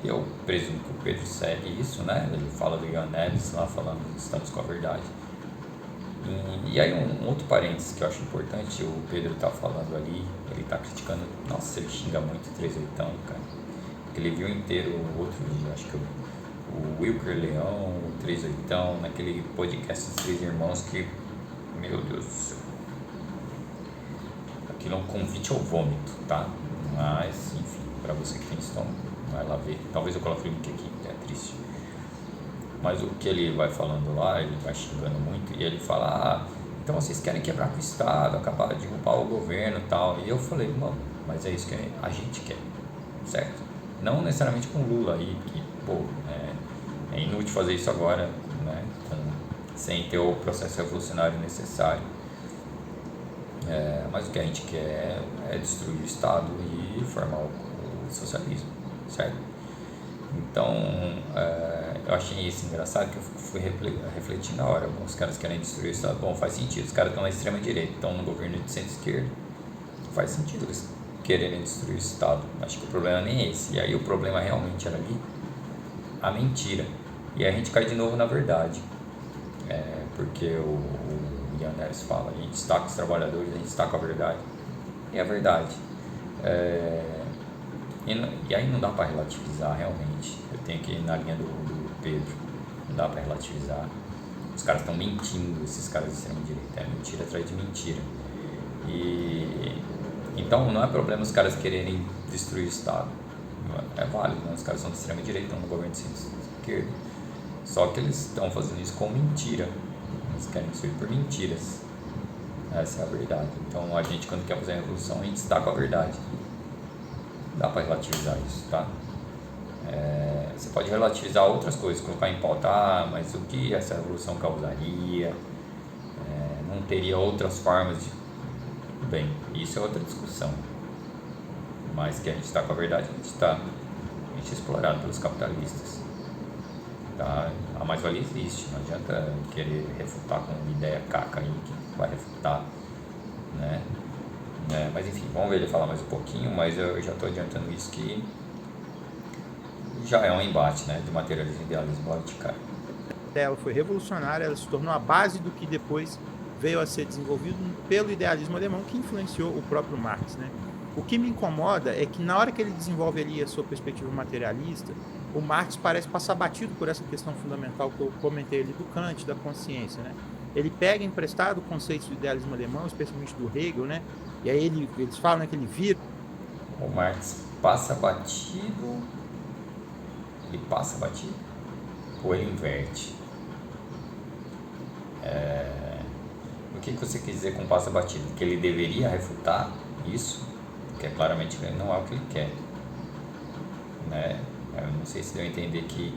eu presumo que o Pedro segue isso, né? Ele fala do Ian Neves lá, falando estamos com a verdade. E aí um outro parênteses que eu acho importante, o Pedro tá falando ali, ele tá criticando, nossa, ele xinga muito o 38, cara. Ele viu inteiro o outro dia, acho que o Wilker Leão, o 38, naquele podcast dos Três Irmãos que, meu Deus do céu, aquilo é um convite ao vômito, tá? Mas, enfim, pra você que tem estômago, vai lá ver. Talvez eu coloque o link aqui, é triste. Mas o que ele vai falando lá, ele vai xingando muito, e ele fala, então vocês querem quebrar com o Estado, acabar de derrubar o governo e tal. E eu falei, mano, mas é isso que a gente quer, certo? Não necessariamente com Lula aí, que, pô, é inútil fazer isso agora, né? Sem ter o processo revolucionário necessário. Mas o que a gente quer é destruir o Estado e formar o socialismo, certo? Então, eu achei isso engraçado, que eu fui refletir na hora. Bom, os caras querem destruir o Estado, bom, faz sentido. Os caras estão na extrema direita, estão no governo de centro-esquerda, faz sentido eles quererem destruir o Estado. Acho que o problema nem é esse. E aí o problema realmente era ali a mentira. E aí a gente cai de novo na verdade. Porque o Ian Neves fala, a gente está com os trabalhadores, a gente está com a verdade. E é verdade. E aí não dá para relativizar realmente. Eu tenho que ir na linha do Pedro. Não dá para relativizar. Os caras estão mentindo, esses caras de extrema direita. É mentira atrás de mentira. Então não é problema os caras quererem destruir o Estado. É válido, né? Os caras são de extrema direita, estão no governo de centro-esquerda. Só que eles estão fazendo isso com mentira. Eles querem destruir por mentiras. Essa é a verdade. Então a gente, quando quer fazer a revolução, a gente está com a verdade. Dá para relativizar isso, tá? Você pode relativizar outras coisas, colocar em pauta, mas o que essa revolução causaria? Não teria outras formas de... Tudo bem, isso é outra discussão. Mas que a gente está com a verdade, a gente é explorado pelos capitalistas. Tá? A mais-valia existe, não adianta querer refutar com uma ideia caca aí que vai refutar, né? Mas enfim, vamos ver ele falar mais um pouquinho, mas eu já estou adiantando isso que já é um embate, né, de materialismo e idealismo logo de cara. Ela foi revolucionária, ela se tornou a base do que depois veio a ser desenvolvido pelo idealismo alemão, que influenciou o próprio Marx, né? O que me incomoda é que na hora que ele desenvolve ali a sua perspectiva materialista, o Marx parece passar batido por essa questão fundamental que eu comentei ali do Kant, da consciência, né? Ele pega emprestado conceitos do idealismo alemão, especialmente do Hegel, né? E aí eles falam, né, que ele vira... O Marx passa batido... Ele passa batido? Ou ele inverte? O que você quer dizer com passa batido? Que ele deveria refutar isso? Porque claramente não é o que ele quer, né? Eu não sei se deu a entender que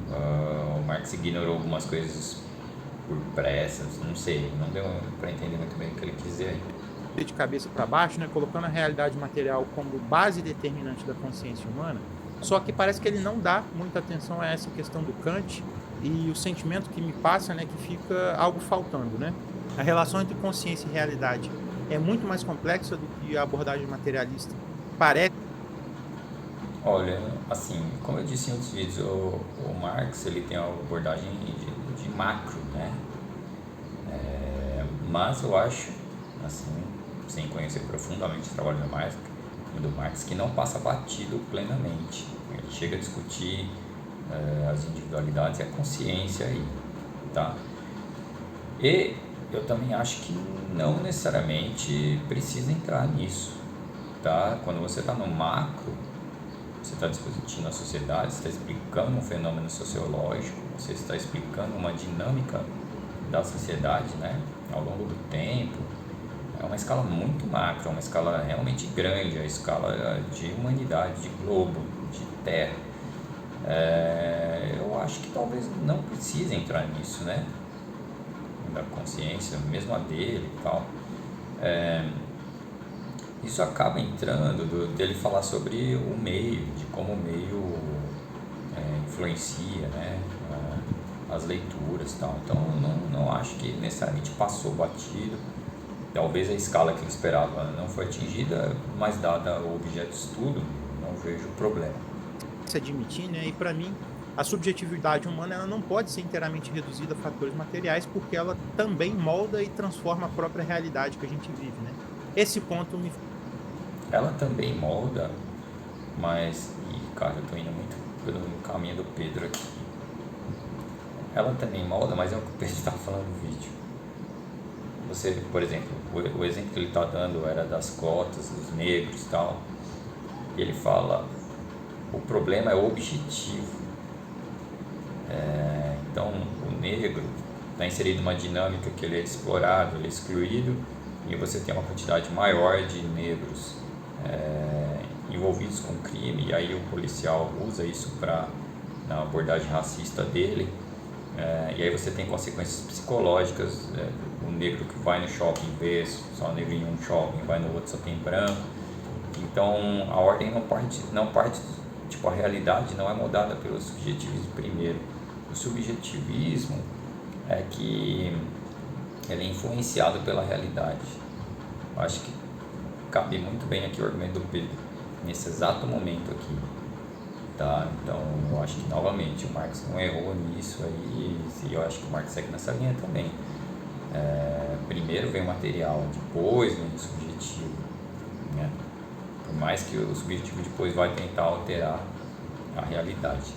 o Marx ignorou algumas coisas por pressas, não sei, não deu para entender muito bem o que ele quis dizer aí. De cabeça para baixo, né, colocando a realidade material como base determinante da consciência humana, só que parece que ele não dá muita atenção a essa questão do Kant e o sentimento que me passa, né, que fica algo faltando, né? A relação entre consciência e realidade é muito mais complexa do que a abordagem materialista parece. Olha, assim, como eu disse em outros vídeos, o Marx ele tem a abordagem de macro, né? Mas eu acho, assim, sem conhecer profundamente o trabalho do Marx, que não passa batido plenamente. Ele chega a discutir as individualidades e a consciência aí, tá? E eu também acho que não necessariamente precisa entrar nisso, tá? Quando você está no macro, você está discutindo a sociedade, você está explicando um fenômeno sociológico, você está explicando uma dinâmica da sociedade, né, ao longo do tempo, é uma escala muito macro, é uma escala realmente grande, a escala de humanidade, de globo, de terra. Eu acho que talvez não precise entrar nisso, né? Da consciência, mesmo a dele e tal. Isso acaba entrando dele falar sobre o meio, de como o meio influencia, né? As leituras e tal. Então não acho que necessariamente passou batido. Talvez a escala que ele esperava não foi atingida, mas dada o objeto de estudo, não vejo problema. Se admitir, né? E para mim, a subjetividade humana ela não pode ser inteiramente reduzida a fatores materiais, porque ela também molda e transforma a própria realidade que a gente vive, né? Esse ponto me... Ela também molda, mas... cara, eu tô indo muito pelo caminho do Pedro aqui. Ela também molda, mas é o que o Pedro está falando no vídeo. Você, por exemplo, o exemplo que ele está dando era das cotas, dos negros e tal. E ele fala, o problema é objetivo. Então, o negro está inserido numa dinâmica que ele é explorado, ele é excluído, e você tem uma quantidade maior de negros envolvidos com crime, e aí o policial usa isso na abordagem racista dele. E aí você tem consequências psicológicas, o negro que vai no shopping vê só negro em um shopping, vai no outro só tem branco. Então a ordem não parte, tipo, a realidade não é moldada pelo subjetivismo primeiro. O subjetivismo é que ele é influenciado pela realidade. Eu acho que cabe muito bem aqui o argumento do Pedro, nesse exato momento aqui. Tá? Então eu acho que novamente o Marx não errou nisso aí, e eu acho que o Marx segue nessa linha também. Primeiro vem o material, depois vem o subjetivo, né? Por mais que o subjetivo depois vai tentar alterar a realidade.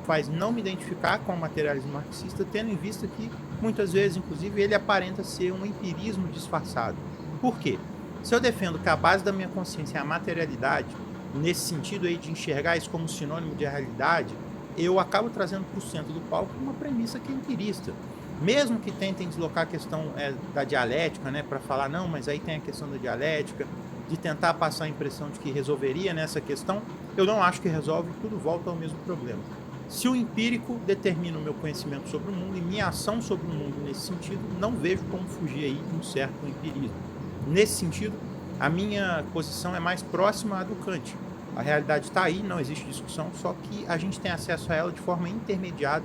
Faz não me identificar com o materialismo marxista, tendo em vista que muitas vezes, inclusive, ele aparenta ser um empirismo disfarçado. Por quê? Se eu defendo que a base da minha consciência é a materialidade, nesse sentido aí de enxergar isso como sinônimo de realidade, eu acabo trazendo para o centro do palco uma premissa que é empirista. Mesmo que tentem deslocar a questão da dialética, né, para falar, não, mas aí tem a questão da dialética, de tentar passar a impressão de que resolveria nessa questão, eu não acho que resolve, tudo volta ao mesmo problema. Se o empírico determina o meu conhecimento sobre o mundo e minha ação sobre o mundo nesse sentido, não vejo como fugir aí de um certo empirismo. Nesse sentido, a minha posição é mais próxima à do Kant. A realidade está aí, não existe discussão, só que a gente tem acesso a ela de forma intermediada.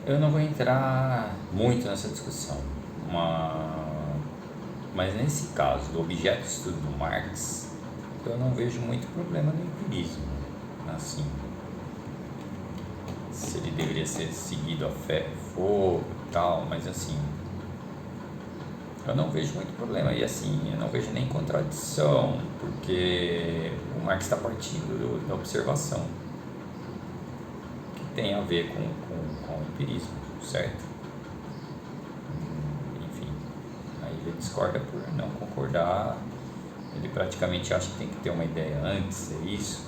Eu não vou entrar muito nessa discussão, mas nesse caso do objeto de estudo do Marx, eu não vejo muito problema no empirismo, assim. Se ele deveria ser seguido a ferro e fogo e tal, mas assim, eu não vejo muito problema, e assim, eu não vejo nem contradição, porque o Marx está partindo da observação, que tem a ver com o empirismo, certo? Enfim, aí ele discorda por não concordar, ele praticamente acha que tem que ter uma ideia antes, é isso,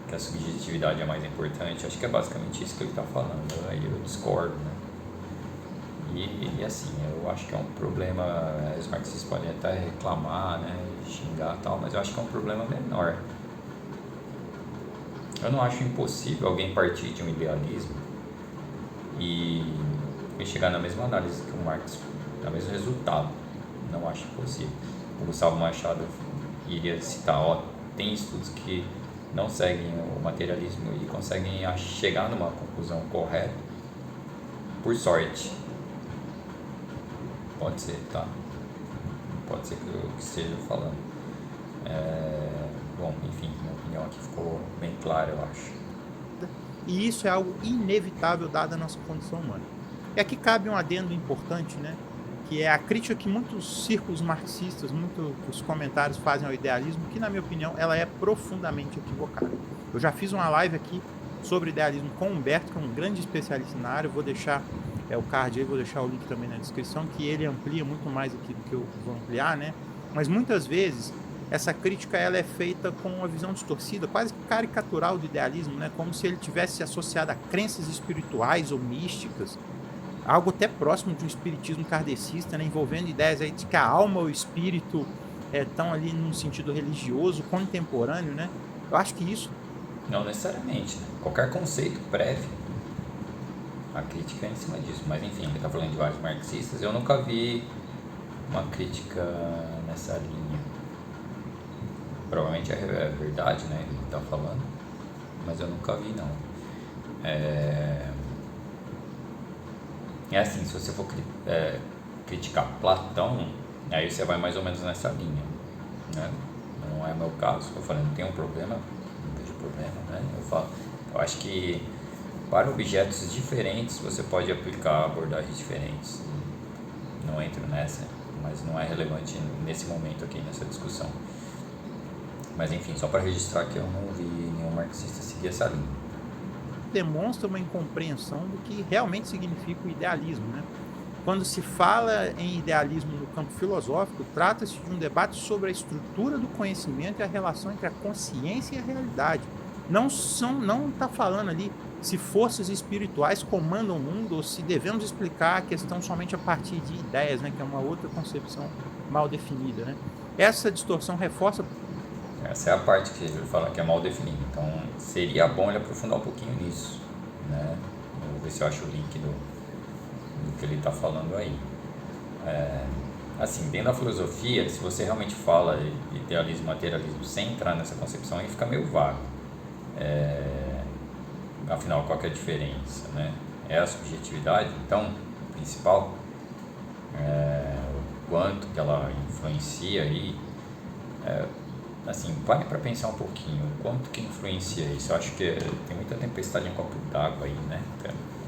que a subjetividade é mais importante, acho que é basicamente isso que ele está falando, aí eu discordo, né? E assim, eu acho que é um problema, os marxistas podem até reclamar, né, xingar e tal, mas eu acho que é um problema menor. Eu não acho impossível alguém partir de um idealismo e chegar na mesma análise que o Marx, no mesmo resultado. Não acho impossível. O Gustavo Machado iria citar, tem estudos que não seguem o materialismo e conseguem chegar numa conclusão correta por sorte. Pode ser, tá? Pode ser que eu esteja falando. Bom, enfim, minha opinião aqui ficou bem clara, eu acho. E isso é algo inevitável dada a nossa condição humana. E aqui cabe um adendo importante, né? Que é a crítica que muitos círculos marxistas, muitos comentários fazem ao idealismo, que na minha opinião ela é profundamente equivocada. Eu já fiz uma live aqui sobre idealismo com o Humberto, que é um grande especialista na área, eu vou deixar o card aí, vou deixar o link também na descrição, que ele amplia muito mais aqui do que eu vou ampliar, né? Mas muitas vezes essa crítica ela é feita com uma visão distorcida, quase que caricatural do idealismo, né? Como se ele tivesse associado a crenças espirituais ou místicas, algo até próximo de um espiritismo kardecista, né, envolvendo ideias aí de que a alma ou o espírito estão ali num sentido religioso, contemporâneo, né? Eu acho que isso... Não necessariamente, né? Qualquer conceito prévio, a crítica é em cima disso. Mas enfim, ele está falando de vários marxistas, eu nunca vi uma crítica nessa linha. Provavelmente é verdade, né? Ele está falando, mas eu nunca vi, não. É assim, se você for criticar Platão, aí você vai mais ou menos nessa linha, né? Não é meu caso, eu falei, não tem um problema, não vejo problema, né? Eu acho que para objetos diferentes você pode aplicar abordagens diferentes. Não entro nessa, mas não é relevante nesse momento aqui, nessa discussão. Mas enfim, só para registrar que eu não vi nenhum marxista seguir essa linha. Demonstra uma incompreensão do que realmente significa o idealismo, né? Quando se fala em idealismo no campo filosófico, trata-se de um debate sobre a estrutura do conhecimento e a relação entre a consciência e a realidade. Não está falando ali se forças espirituais comandam o mundo ou se devemos explicar a questão somente a partir de ideias, né? Que é uma outra concepção mal definida, né? Essa distorção reforça... Essa é a parte que ele fala que é mal definida. Então, seria bom ele aprofundar um pouquinho nisso, né? Vou ver se eu acho o link do que ele está falando aí. Assim, dentro da filosofia, se você realmente fala idealismo, materialismo, sem entrar nessa concepção, aí fica meio vago. Afinal, qual que é a diferença, né? É a subjetividade, então, principal, o quanto que ela influencia aí. Assim, pare para pensar um pouquinho, o quanto que influencia isso. Eu acho que tem muita tempestade em copo d'água aí, né?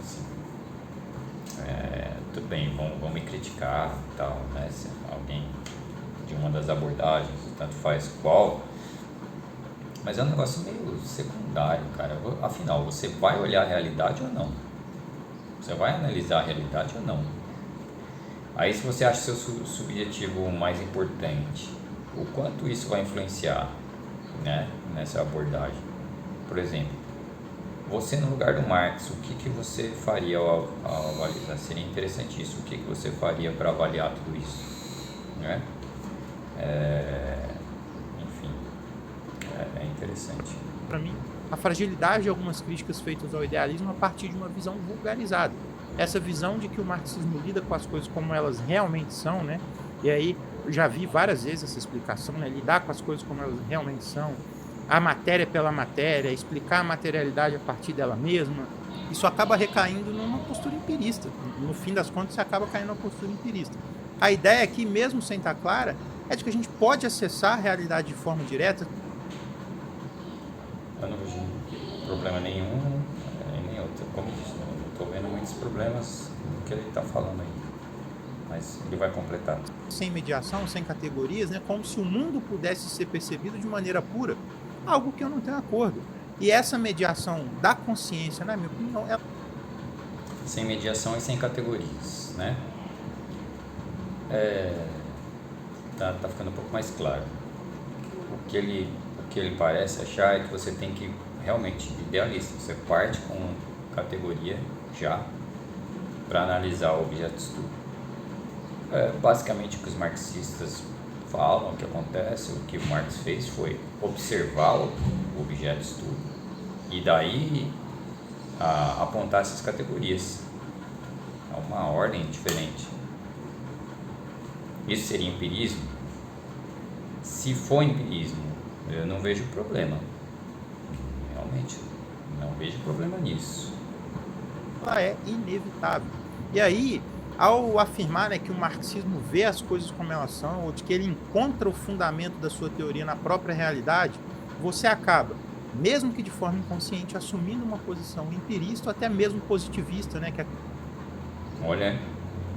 Assim, tudo bem, vão me criticar e tal, né? Se alguém de uma das abordagens, tanto faz qual, mas é um negócio meio secundário, cara. Afinal, você vai olhar a realidade ou não? Você vai analisar a realidade ou não? Aí, se você acha seu subjetivo mais importante, o quanto isso vai influenciar, né, nessa abordagem? Por exemplo, você no lugar do Marx, o que você faria ao avaliar? Seria interessante isso. O que você faria para avaliar tudo isso, né? Enfim, é interessante. Para mim, a fragilidade de algumas críticas feitas ao idealismo a partir de uma visão vulgarizada. Essa visão de que o marxismo lida com as coisas como elas realmente são, né? E aí, eu já vi várias vezes essa explicação, né? Lidar com as coisas como elas realmente são, a matéria pela matéria, explicar a materialidade a partir dela mesma. Isso acaba recaindo numa postura empirista. No fim das contas, você acaba caindo numa postura empirista. A ideia aqui, mesmo sem estar clara, é de que a gente pode acessar a realidade de forma direta. Eu não vejo problema nenhum, nem outro. Como eu disse, não estou vendo muitos problemas no que ele está falando aí. Mas ele vai completar. Sem mediação, sem categorias, né? Como se o mundo pudesse ser percebido de maneira pura. Algo que eu não tenho acordo. E essa mediação da consciência, na minha opinião, é... Sem mediação e sem categorias, né? Tá ficando um pouco mais claro. O que ele parece achar é que você tem que realmente idealista. Você parte com categoria já para analisar o objeto de estudo. Basicamente o que os marxistas falam, o que acontece, o que o Marx fez foi observar o objeto de estudo e daí apontar essas categorias. É uma ordem diferente. Isso seria empirismo? Se for empirismo, eu não vejo problema. Realmente, não vejo problema nisso. Ela é inevitável. E aí, ao afirmar, né, que o marxismo vê as coisas como elas são, ou de que ele encontra o fundamento da sua teoria na própria realidade, você acaba, mesmo que de forma inconsciente, assumindo uma posição empirista ou até mesmo positivista, né?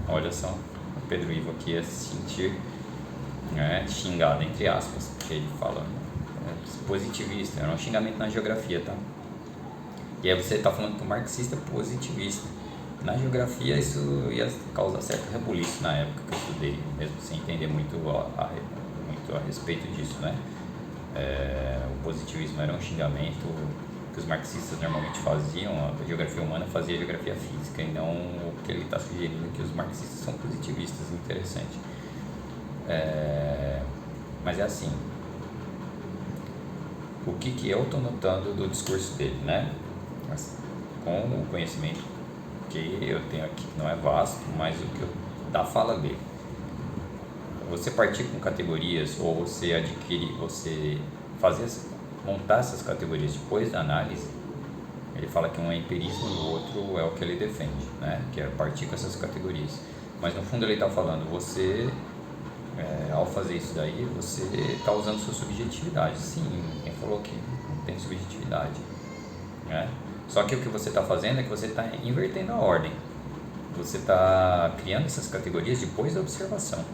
Olha só, o Pedro Ivo aqui ia se sentir xingado, entre aspas, porque ele fala positivista, era um xingamento na geografia, tá? E aí você está falando que o marxista é positivista. Na geografia isso ia causar certo rebuliço na época que eu estudei, mesmo sem entender muito a respeito disso, né? O positivismo era um xingamento que os marxistas normalmente faziam, a geografia humana fazia a geografia física, e não o que ele está sugerindo, que os marxistas são positivistas. Interessante. Mas é assim, o que eu estou notando do discurso dele, né? Com o conhecimento que eu tenho aqui, que não é vasto, mas o que da fala dele. Você partir com categorias, ou você adquirir, você montar essas categorias depois da análise, ele fala que um é empirismo e o outro é o que ele defende, né? Que é partir com essas categorias. Mas no fundo ele está falando, você, ao fazer isso daí, você está usando sua subjetividade. Sim, quem falou que não tem subjetividade, né? Só que o que você está fazendo é que você está invertendo a ordem. Você está criando essas categorias depois da observação.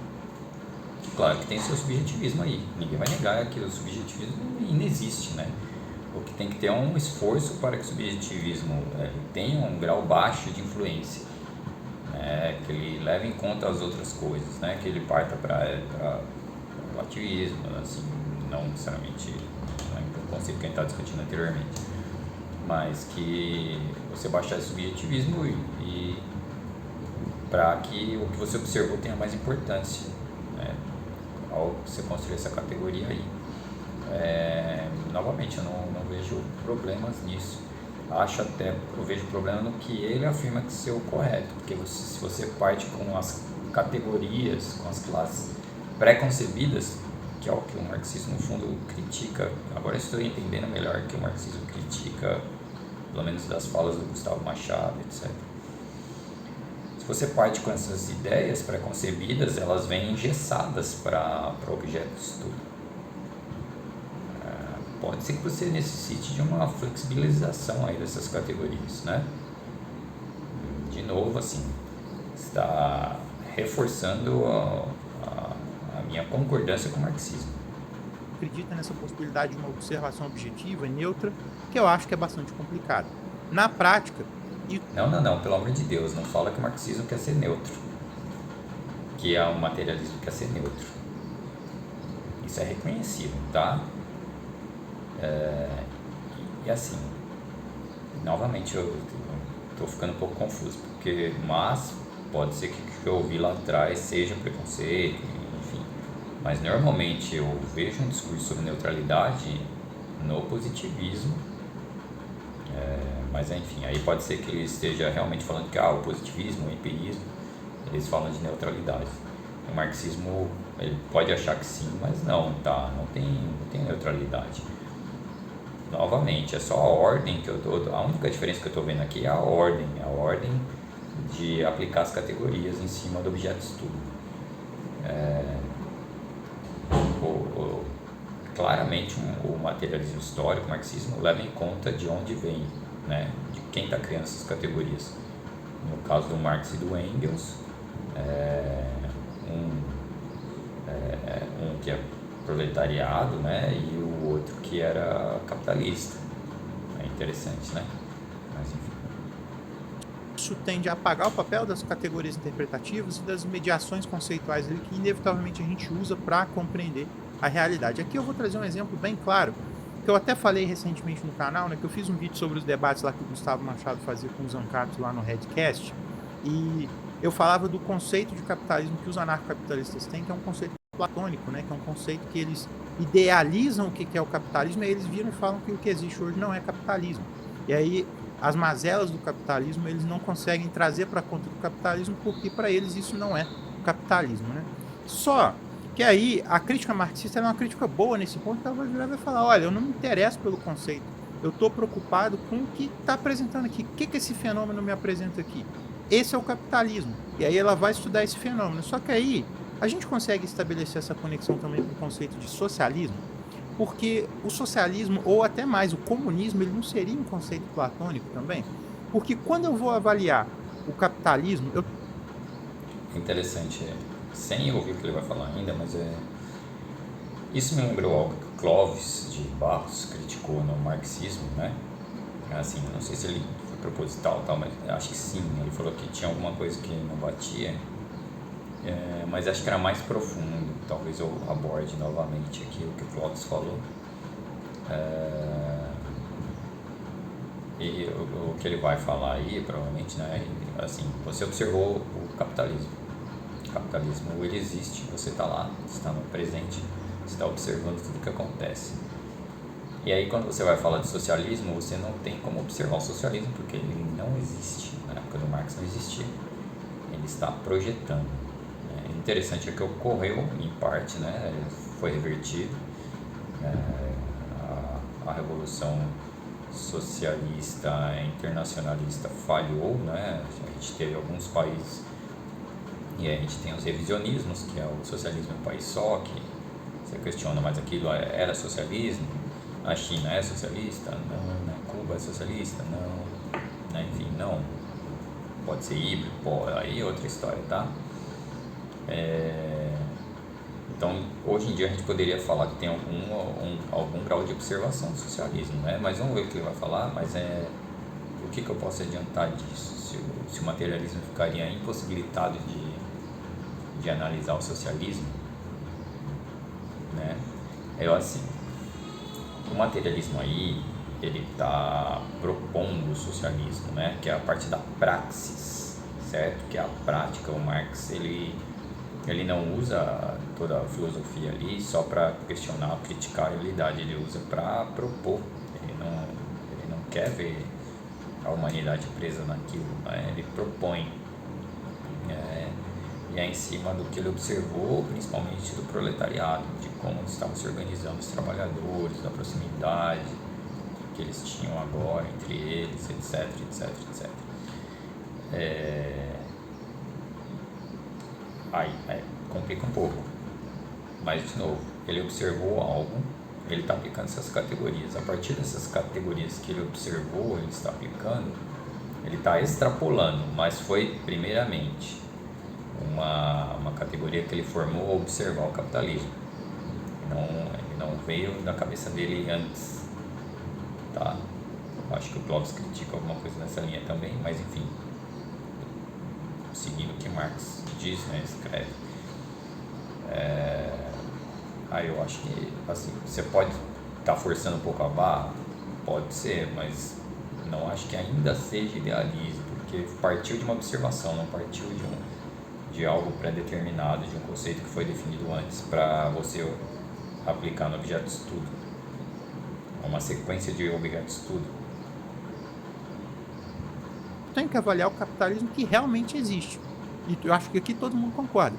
Claro que tem seu subjetivismo aí, ninguém vai negar que o subjetivismo inexiste, né? O que tem que ter é um esforço para que o subjetivismo tenha um grau baixo de influência, né? Que ele leve em conta as outras coisas, né? Que ele parta para relativismo, assim, não necessariamente o conceito que a gente está discutindo anteriormente, mas que você baixar esse subjetivismo e para que o que você observou tenha mais importância, né? Ao você construir essa categoria aí. Novamente, eu não vejo problemas nisso. Eu vejo problema no que ele afirma que ser o correto, porque se você parte com as categorias, com as classes pré-concebidas, que é o que o marxismo no fundo critica, agora estou entendendo melhor que o marxismo critica, pelo menos das falas do Gustavo Machado, etc. Se você parte com essas ideias pré-concebidas, elas vêm engessadas para o objeto de estudo. Pode ser que você necessite de uma flexibilização aí dessas categorias, né? De novo, assim, está reforçando a minha concordância com o marxismo. Acredita nessa possibilidade de uma observação objetiva, neutra, que eu acho que é bastante complicado. Na prática... Não, pelo amor de Deus, não fala que o marxismo quer ser neutro, que o materialismo quer ser neutro. Isso é reconhecido, tá? E assim, novamente eu estou ficando um pouco confuso, mas pode ser que o que eu ouvi lá atrás seja preconceito, enfim, mas normalmente eu vejo um discurso sobre neutralidade no positivismo. Mas enfim, aí pode ser que ele esteja realmente falando que o positivismo, o empirismo, eles falam de neutralidade. O marxismo, ele pode achar que sim, mas não tem neutralidade. Novamente, é só a ordem que eu dou. A única diferença que eu estou vendo aqui é a ordem de aplicar as categorias em cima do objeto de estudo. Claramente o materialismo histórico, o marxismo, leva em conta de onde vem, né? De quem está criando essas categorias. No caso do Marx e do Engels, um que é proletariado, né? E o outro que era capitalista. É interessante, né? Mas enfim. Isso tende a apagar o papel das categorias interpretativas e das mediações conceituais que inevitavelmente a gente usa para compreender a realidade. Aqui eu vou trazer um exemplo bem claro, que eu até falei recentemente no canal, né, que eu fiz um vídeo sobre os debates lá que o Gustavo Machado fazia com os ANCAPs lá no Redcast, e eu falava do conceito de capitalismo que os anarcocapitalistas têm, que é um conceito platônico, né, que é um conceito que eles idealizam o que é o capitalismo, e aí eles viram e falam que o que existe hoje não é capitalismo. E aí as mazelas do capitalismo eles não conseguem trazer para conta do capitalismo, porque para eles isso não é capitalismo, né? Só que aí a crítica marxista é uma crítica boa nesse ponto, que ela vai virar e vai falar, olha, eu não me interesso pelo conceito, eu estou preocupado com o que está apresentando aqui, o que esse fenômeno me apresenta aqui. Esse é o capitalismo, e aí ela vai estudar esse fenômeno. Só que aí a gente consegue estabelecer essa conexão também com o conceito de socialismo, porque o socialismo, ou até mais o comunismo, ele não seria um conceito platônico também? Porque quando eu vou avaliar o capitalismo, Interessante, sem ouvir o que ele vai falar ainda, mas isso me lembrou algo que o Clóvis de Barros criticou no marxismo, né? Assim, não sei se ele foi proposital, tal, mas acho que sim. Ele falou que tinha alguma coisa que não batia, mas acho que era mais profundo. Talvez eu aborde novamente aqui o que o Clóvis falou. E o que ele vai falar aí, provavelmente, né, assim, você observou o capitalismo. O capitalismo, ele existe, você está lá, você está no presente, você está observando tudo que acontece. E aí, quando você vai falar de socialismo, você não tem como observar o socialismo, porque ele não existe. Na época do Marx não existia. Ele está projetando. O interessante é que ocorreu, em parte, né, foi revertido. A Revolução Socialista Internacionalista falhou, né? A gente teve alguns países, e aí a gente tem os revisionismos, que é o socialismo em um país só, que você questiona, mas aquilo era socialismo? A China é socialista? Não. Né? Cuba é socialista? Não. Né? Enfim, não. Pode ser híbrido, aí é outra história, tá? Então, hoje em dia a gente poderia falar que tem algum grau de observação do socialismo, né? Mas vamos ver o que ele vai falar, mas o que eu posso adiantar disso? Se o materialismo ficaria impossibilitado de analisar o socialismo, né? Assim, o materialismo aí, ele está propondo o socialismo, né? Que é a parte da praxis, certo? Que é a prática. O Marx, ele não usa toda a filosofia ali só para questionar, criticar a realidade, ele usa para propor. Ele não quer ver a humanidade presa naquilo, né? Ele propõe, e é em cima do que ele observou, principalmente do proletariado, de como estavam se organizando os trabalhadores, da proximidade que eles tinham agora entre eles, etc, etc, etc. Aí complica um pouco, mas de novo, ele observou algo, ele está aplicando essas categorias. A partir dessas categorias que ele observou, ele está aplicando, ele está extrapolando, mas foi primeiramente uma categoria que ele formou ao observar o capitalismo. Ele não veio da cabeça dele antes, tá? Eu acho que o Clóvis critica alguma coisa nessa linha também, mas enfim, seguindo o que Marx diz, né, escreve. Aí eu acho que, assim, você pode estar forçando um pouco a barra, pode ser, mas não acho que ainda seja idealismo, porque partiu de uma observação, não partiu de algo pré-determinado, de um conceito que foi definido antes para você aplicar no objeto de estudo. É uma sequência de objeto de estudo. Tem que avaliar o capitalismo que realmente existe. E eu acho que aqui todo mundo concorda.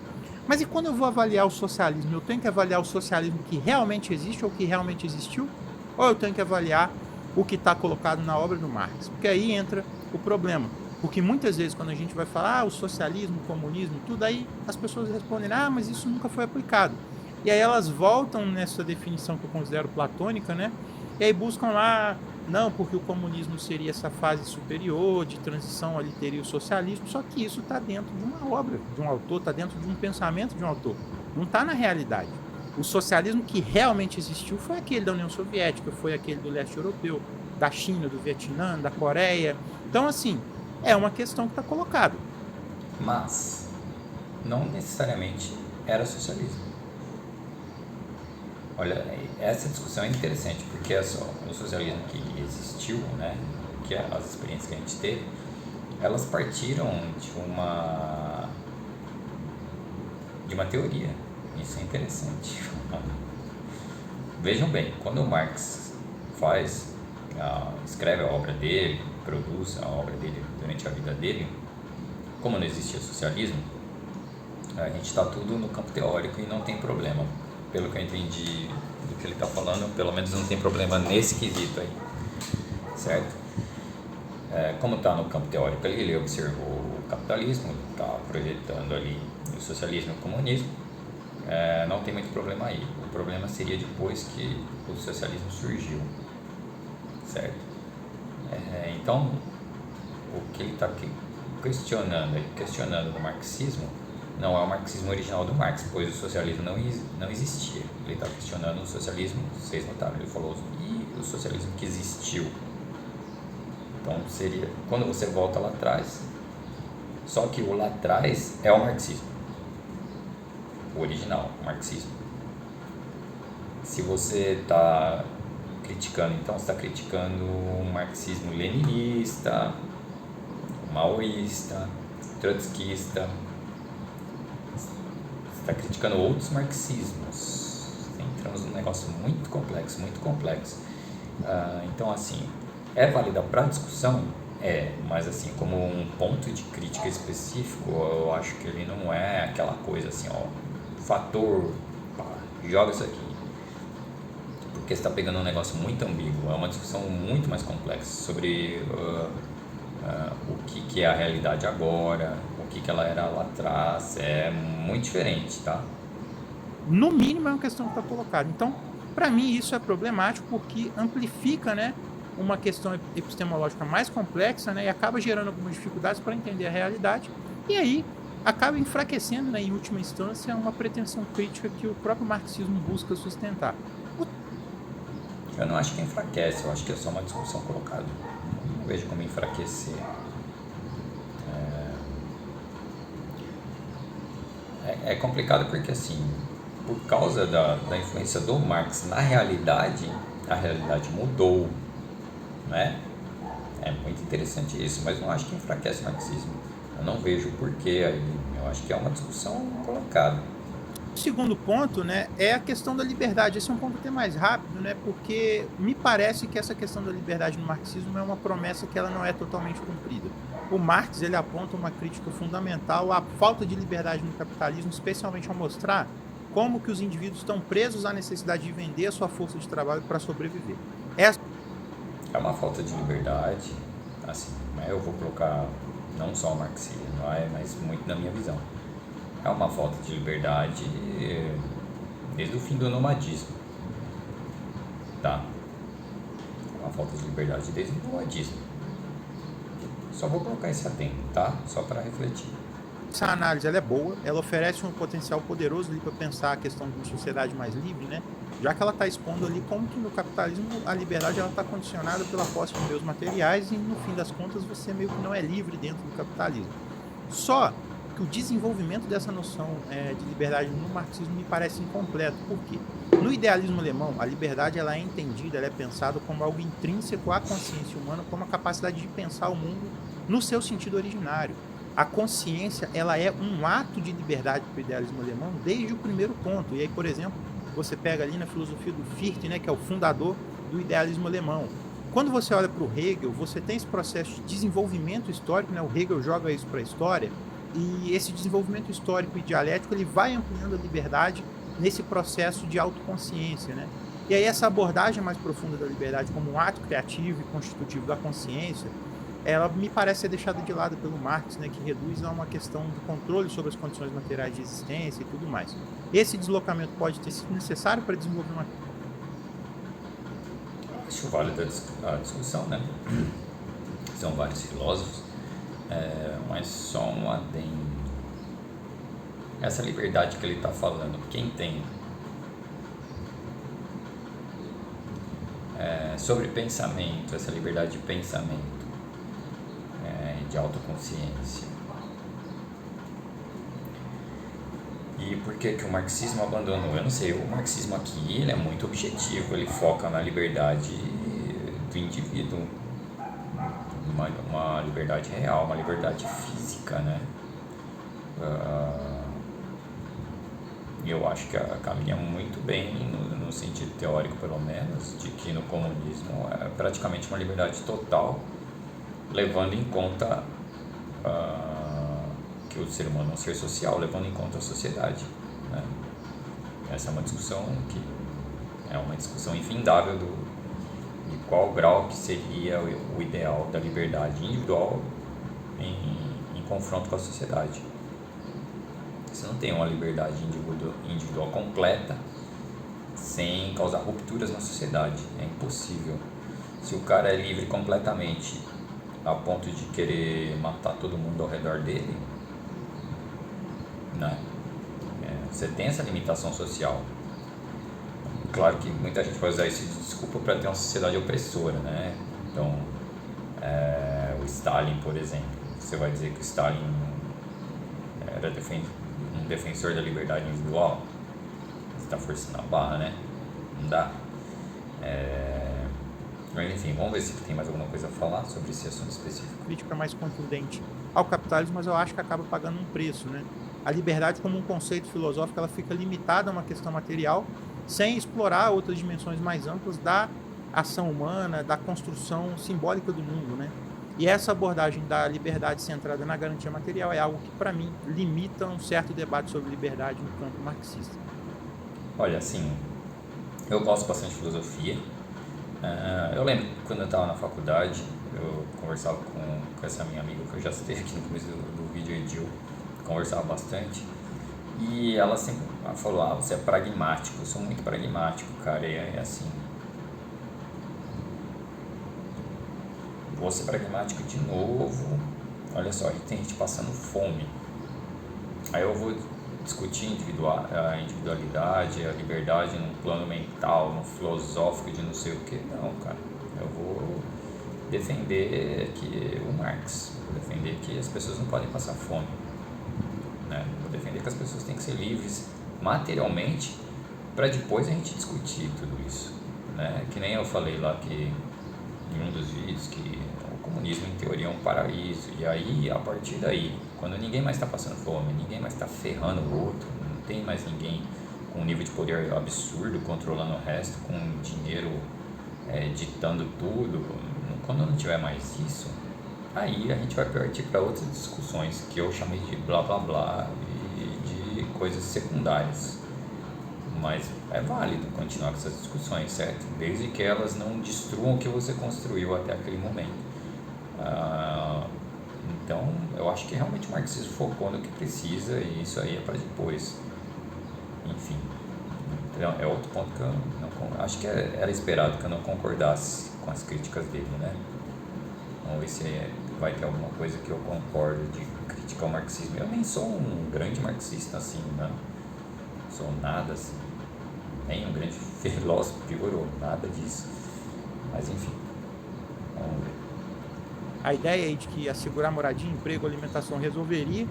Mas e quando eu vou avaliar o socialismo? Eu tenho que avaliar o socialismo que realmente existe ou que realmente existiu? Ou eu tenho que avaliar o que está colocado na obra do Marx? Porque aí entra o problema. Porque muitas vezes quando a gente vai falar o socialismo, o comunismo, tudo, aí as pessoas respondem, mas isso nunca foi aplicado. E aí elas voltam nessa definição que eu considero platônica, né? E aí buscam lá, não, porque o comunismo seria essa fase superior, de transição, ali teria o socialismo, só que isso está dentro de uma obra de um autor, está dentro de um pensamento de um autor, não está na realidade. O socialismo que realmente existiu foi aquele da União Soviética, foi aquele do leste europeu, da China, do Vietnã, da Coreia. Então, assim, é uma questão que está colocada. Mas não necessariamente era socialismo. Olha, essa discussão é interessante, porque o socialismo que existiu, né, que as experiências que a gente teve, elas partiram de uma teoria. Isso é interessante. Vejam bem, quando o Marx escreve a obra dele, produz a obra dele durante a vida dele, como não existia socialismo, a gente está tudo no campo teórico e não tem problema. Pelo que eu entendi do que ele está falando, pelo menos não tem problema nesse quesito aí, certo? Como está no campo teórico ali, ele observou o capitalismo, está projetando ali o socialismo e o comunismo, não tem muito problema aí. O problema seria depois que o socialismo surgiu, certo? Então, o que ele está questionando no marxismo não é o marxismo original do Marx, pois o socialismo não existia. Ele está questionando o socialismo, vocês notaram, ele falou, e o socialismo que existiu. Então seria, quando você volta lá atrás, só que o lá atrás é o marxismo, o original, o marxismo. Se você está criticando. Então você está criticando o marxismo-leninista, o maoísta, o trotskista. Você está criticando outros marxismos. Entramos num negócio muito complexo, muito complexo. Então, assim, é válida para discussão? É, mas assim, como um ponto de crítica específico, eu acho que ele não é aquela coisa assim, ó, fator, pá, joga isso aqui. Porque você está pegando um negócio muito ambíguo, é uma discussão muito mais complexa sobre o que é a realidade agora, o que ela era lá atrás, é muito diferente, tá? No mínimo é uma questão que está colocada. Então, para mim isso é problemático porque amplifica, né, uma questão epistemológica mais complexa, né, e acaba gerando algumas dificuldades para entender a realidade, e aí acaba enfraquecendo, né, em última instância, uma pretensão crítica que o próprio marxismo busca sustentar. Eu não acho que enfraquece, eu acho que é só uma discussão colocada. Não vejo como enfraquecer. É complicado porque, assim, por causa da influência do Marx na realidade, a realidade mudou, né? É muito interessante isso, mas não acho que enfraquece o marxismo. Eu não vejo porquê aí. Eu acho que é uma discussão colocada. O segundo ponto, né, é a questão da liberdade. Esse é um ponto até mais rápido, né, porque me parece que essa questão da liberdade no marxismo é uma promessa que ela não é totalmente cumprida. O Marx ele aponta uma crítica fundamental à falta de liberdade no capitalismo, especialmente ao mostrar como que os indivíduos estão presos à necessidade de vender a sua força de trabalho para sobreviver. Essa É uma falta de liberdade, assim, mas eu vou colocar não só o marxismo, mas muito na minha visão. É uma falta de liberdade desde o fim do nomadismo, tá? É uma falta de liberdade desde o nomadismo. Só vou colocar esse atento, tá? Só para refletir. essa análise ela é boa, ela oferece um potencial poderoso ali para pensar a questão de uma sociedade mais livre, né? Já que ela está expondo ali como que no capitalismo a liberdade ela está condicionada pela posse de meios materiais e no fim das contas você meio que não é livre dentro do capitalismo. Só que o desenvolvimento dessa noção de liberdade no marxismo me parece incompleto. Por quê? No idealismo alemão, a liberdade ela é entendida, ela é pensada como algo intrínseco à consciência humana, como a capacidade de pensar o mundo no seu sentido originário. A consciência ela é um ato de liberdade para o idealismo alemão desde o primeiro ponto. E aí, por exemplo, você pega ali na filosofia do Fichte, né, que é o fundador do idealismo alemão. Quando você olha para o Hegel, você tem esse processo de desenvolvimento histórico, né? O Hegel joga isso para a história, e esse desenvolvimento histórico e dialético ele vai ampliando a liberdade nesse processo de autoconsciência, né? E aí essa abordagem mais profunda da liberdade como um ato criativo e constitutivo da consciência, ela me parece ser deixada de lado pelo Marx, né, que reduz a uma questão de controle sobre as condições materiais de existência e tudo mais. Esse deslocamento pode ter sido necessário para desenvolver uma... Acho válida a discussão, né? São vários filósofos, mas só um adendo. Essa liberdade que ele está falando, quem tem sobre pensamento, essa liberdade de pensamento, de autoconsciência. E por que o marxismo abandonou? Eu não sei, o marxismo aqui ele é muito objetivo, ele foca na liberdade do indivíduo, uma liberdade real, uma liberdade física, né? E eu acho que caminha muito bem no sentido teórico, pelo menos, de que no comunismo é praticamente uma liberdade total, levando em conta que o ser humano é um ser social, levando em conta a sociedade, né? Essa é uma discussão que é uma discussão infindável de qual grau que seria o ideal da liberdade individual em confronto com a sociedade. Você não tem uma liberdade individual completa sem causar rupturas na sociedade, é impossível. Se o cara é livre completamente a ponto de querer matar todo mundo ao redor dele, né? Você tem essa limitação social. Claro que muita gente vai usar isso de desculpa para ter uma sociedade opressora, né? Então, o Stalin, por exemplo, você vai dizer que o Stalin era um defensor da liberdade individual? Você está forçando a barra, né? Não dá. Mas enfim, vamos ver se tem mais alguma coisa a falar sobre esse assunto específico. Crítica mais contundente ao capitalismo, mas eu acho que acaba pagando um preço, né? A liberdade como um conceito filosófico, ela fica limitada a uma questão material, sem explorar outras dimensões mais amplas da ação humana, da construção simbólica do mundo, né? E essa abordagem da liberdade centrada na garantia material é algo que, para mim, limita um certo debate sobre liberdade no campo marxista. Olha, assim, eu gosto bastante de filosofia. Eu lembro que quando eu estava na faculdade, eu conversava com essa minha amiga que eu já citei aqui no começo do vídeo, a Edil, conversava bastante. E ela sempre falou, você é pragmático. Eu sou muito pragmático, cara, e é assim... Vou ser pragmático de novo. Olha só, aí tem gente passando fome. Aí eu vou discutir a individualidade, a liberdade num plano mental, num filosófico de não sei o que. Não, cara. Eu vou defender que o Marx. Vou defender que as pessoas não podem passar fome. Né? Vou defender que as pessoas têm que ser livres materialmente para depois a gente discutir tudo isso. Né? Que nem eu falei lá que em um dos vídeos que o comunismo em teoria é um paraíso, e aí a partir daí, quando ninguém mais está passando fome, ninguém mais está ferrando o outro, não tem mais ninguém com um nível de poder absurdo controlando o resto, com dinheiro ditando tudo, quando não tiver mais isso, aí a gente vai partir para outras discussões que eu chamei de blá blá blá e de coisas secundárias. Mas é válido continuar com essas discussões, certo? Desde que elas não destruam o que você construiu até aquele momento. Então, eu acho que realmente o marxismo focou no que precisa e isso aí é para depois. Enfim, então, é outro ponto que eu não acho que era esperado que eu não concordasse com as críticas dele, né? Vamos ver se vai ter alguma coisa que eu concordo de criticar o marxismo. Eu nem sou um grande marxista assim, né? Sou nada assim. Nem um grande filósofo piorou, nada disso. Mas enfim, vamos ver. A ideia aí de que assegurar moradia, emprego, alimentação resolveria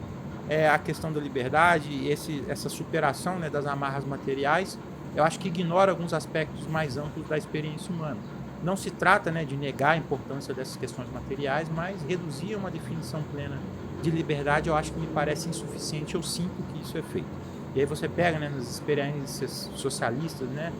a questão da liberdade e essa superação, né, das amarras materiais, eu acho que ignora alguns aspectos mais amplos da experiência humana. Não se trata, né, de negar a importância dessas questões materiais, mas reduzir uma definição plena de liberdade eu acho que me parece insuficiente, eu sinto que isso é feito. E aí você pega, né, nas experiências socialistas, né,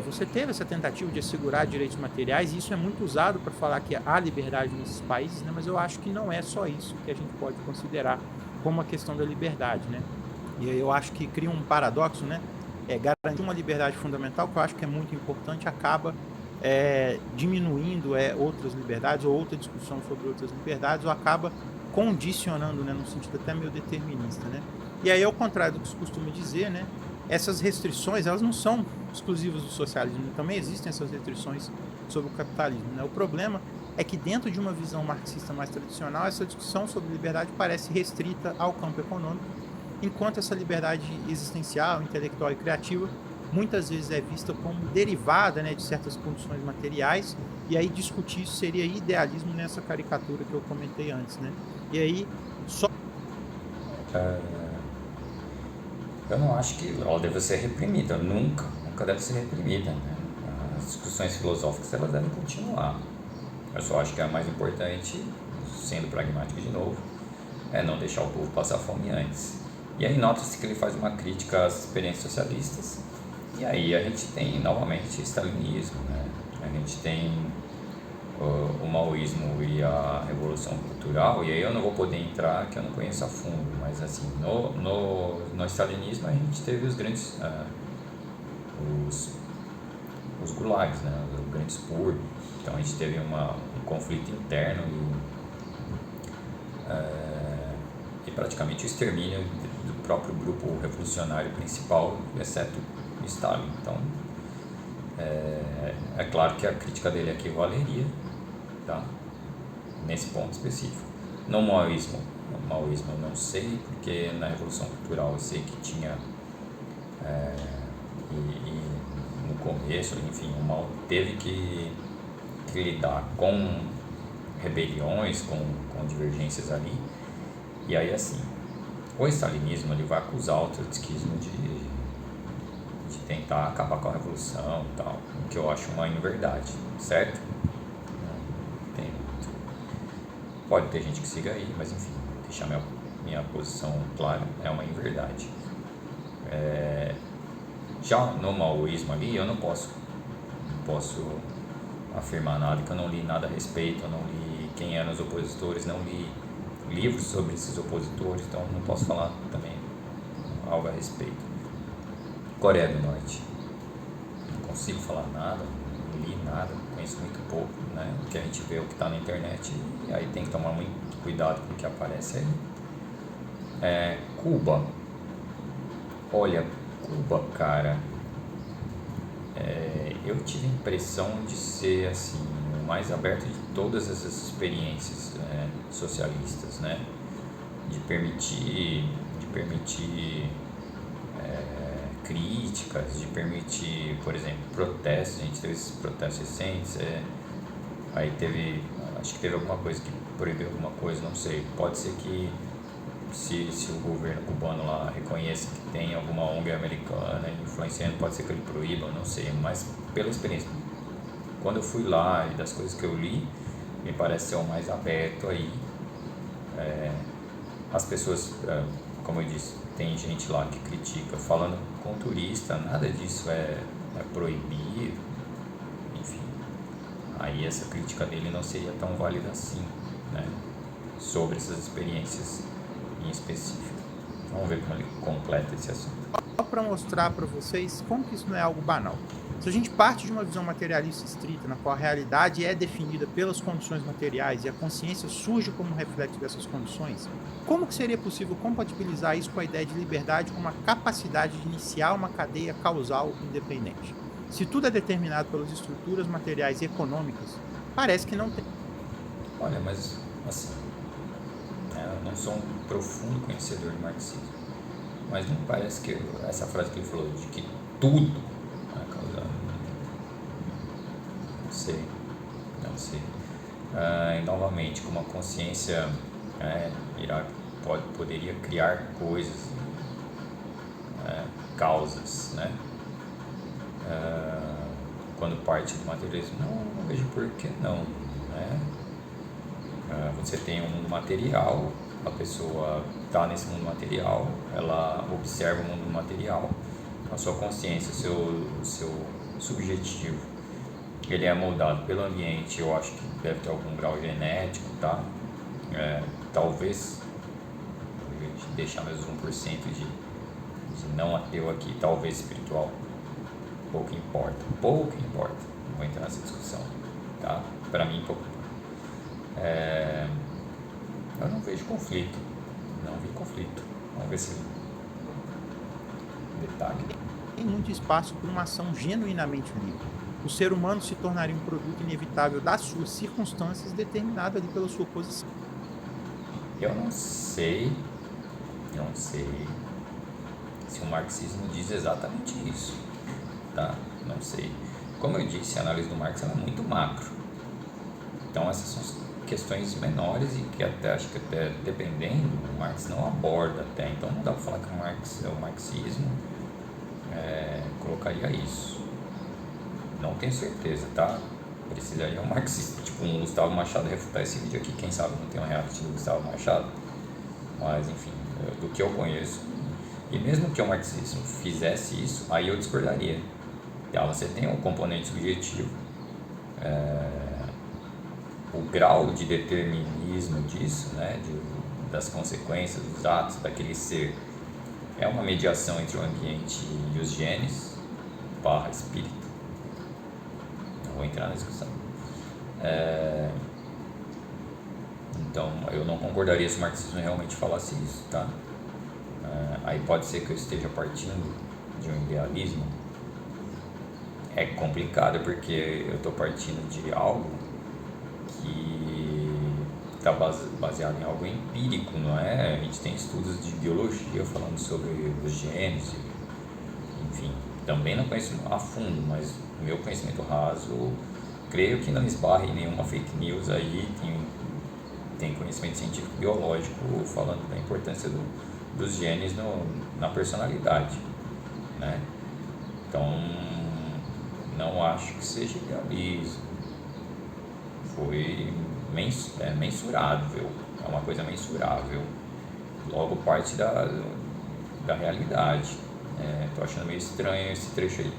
você teve essa tentativa de assegurar direitos materiais, e isso é muito usado para falar que há liberdade nesses países, né, mas eu acho que não é só isso que a gente pode considerar como a questão da liberdade, né. E aí eu acho que cria um paradoxo, né, garantir uma liberdade fundamental, que eu acho que é muito importante, acaba diminuindo outras liberdades, ou outra discussão sobre outras liberdades, ou acaba condicionando, né, no sentido até meio determinista, né. E aí, ao contrário do que se costuma dizer, né, essas restrições, elas não são exclusivas do socialismo, também existem essas restrições sobre o capitalismo, né. O problema é que dentro de uma visão marxista mais tradicional, essa discussão sobre liberdade parece restrita ao campo econômico, enquanto essa liberdade existencial, intelectual e criativa muitas vezes é vista como derivada, né, de certas condições materiais, e aí discutir isso seria idealismo nessa caricatura que eu comentei antes, né. E aí, só Eu não acho que ela deve ser reprimida, nunca deve ser reprimida, né? As discussões filosóficas elas devem continuar. Eu só acho que a mais importante, sendo pragmático de novo, é não deixar o povo passar fome antes. E aí nota-se que ele faz uma crítica às experiências socialistas, e aí a gente tem novamente stalinismo, né? A gente tem o maoísmo e a revolução cultural, e aí eu não vou poder entrar, que eu não conheço a fundo, mas assim, no stalinismo a gente teve os grandes, os gulags, né, o grande expurgo. Então a gente teve um conflito interno e praticamente o extermínio do próprio grupo revolucionário principal, exceto o Stalin. Então é claro que a crítica dele aqui valeria, tá? Nesse ponto específico. No maoísmo eu não sei, porque na Revolução Cultural eu sei que tinha e no começo, enfim, o Mao teve que lidar com rebeliões, com divergências ali, e aí assim, o stalinismo ele vai acusar o trotskismo de tentar acabar com a revolução e tal, o que eu acho uma inverdade, certo? Pode ter gente que siga aí, mas enfim, deixar minha posição clara, é uma inverdade. Já no maoísmo ali, eu não posso afirmar nada, que eu não li nada a respeito, eu não li quem eram os opositores, não li livros sobre esses opositores, então não posso falar também algo a respeito. Coreia do Norte, não consigo falar nada, não li nada, conheço muito pouco, né? O que a gente vê, o que está na internet, e aí tem que tomar muito cuidado com o que aparece aí. Cuba, olha, Cuba, cara, eu tive a impressão de ser assim, o mais aberto de todas essas experiências socialistas, né? De permitir críticas, de permitir, por exemplo, protestos. A gente teve esses protestos recentes, aí acho que teve alguma coisa que proibiu alguma coisa, não sei. Pode ser que se o governo cubano lá reconheça que tem alguma ONG americana influenciando, pode ser que ele proíba, não sei, mas pela experiência, quando eu fui lá e das coisas que eu li, me parece ser o mais aberto aí. As pessoas, como eu disse, tem gente lá que critica, falando com turista, nada disso é proibido, enfim, aí essa crítica dele não seria tão válida assim, né, sobre essas experiências em específico. Vamos ver como ele completa esse assunto. Só para mostrar para vocês como que isso não é algo banal. Se a gente parte de uma visão materialista estrita, na qual a realidade é definida pelas condições materiais e a consciência surge como reflexo dessas condições, como que seria possível compatibilizar isso com a ideia de liberdade como a capacidade de iniciar uma cadeia causal independente? Se tudo é determinado pelas estruturas materiais e econômicas, parece que não tem. Olha, mas assim, eu não sou um profundo conhecedor de marxismo, mas não parece que essa frase que ele falou, de que tudo vai causar, não sei. E novamente, como a consciência poderia criar coisas, causas, né? Quando parte do materialismo, não vejo por que não, né? Você tem um mundo material, a pessoa está nesse mundo material, ela observa o mundo material, a sua consciência, o seu subjetivo, ele é moldado pelo ambiente. Eu acho que deve ter algum grau genético, tá? Talvez, deixar meus 1% de não ateu aqui, talvez espiritual, pouco importa, não vou entrar nessa discussão, tá? Para mim, pouco importa. Eu não vejo conflito, vamos ver se detalhe. Tem muito espaço para uma ação genuinamente livre. O ser humano se tornaria um produto inevitável das suas circunstâncias, determinado ali pela sua posição. Eu não sei se o marxismo diz exatamente isso, tá? Não sei. Como eu disse, a análise do Marx é muito macro. Então essas são questões menores e que acho que até dependendo, o Marx não aborda até. Então não dá para falar que o marxismo colocaria isso. Não tenho certeza, tá? Precisaria um marxista, tipo um Gustavo Machado, refutar esse vídeo aqui. Quem sabe não tem um reality do Gustavo Machado. Mas enfim, do que eu conheço, e mesmo que o marxismo fizesse isso, aí eu discordaria. Então, você tem um componente subjetivo, o grau de determinismo disso, né, das consequências, dos atos daquele ser, é uma mediação entre o ambiente e os genes / espírito. Não vou entrar na discussão. Então, eu não concordaria se o marxismo realmente falasse isso, tá? Aí pode ser que eu esteja partindo de um idealismo. É complicado porque eu estou partindo de algo que está baseado em algo empírico, não é? A gente tem estudos de biologia falando sobre os genes, enfim, também não conheço a fundo, mas o meu conhecimento raso, creio que não esbarre em nenhuma fake news aí. Tem conhecimento científico biológico falando da importância dos genes na personalidade, né? Então, não acho que seja idealismo. Foi mensurável, é uma coisa mensurável, logo parte da realidade. Tô achando meio estranho esse trecho aí.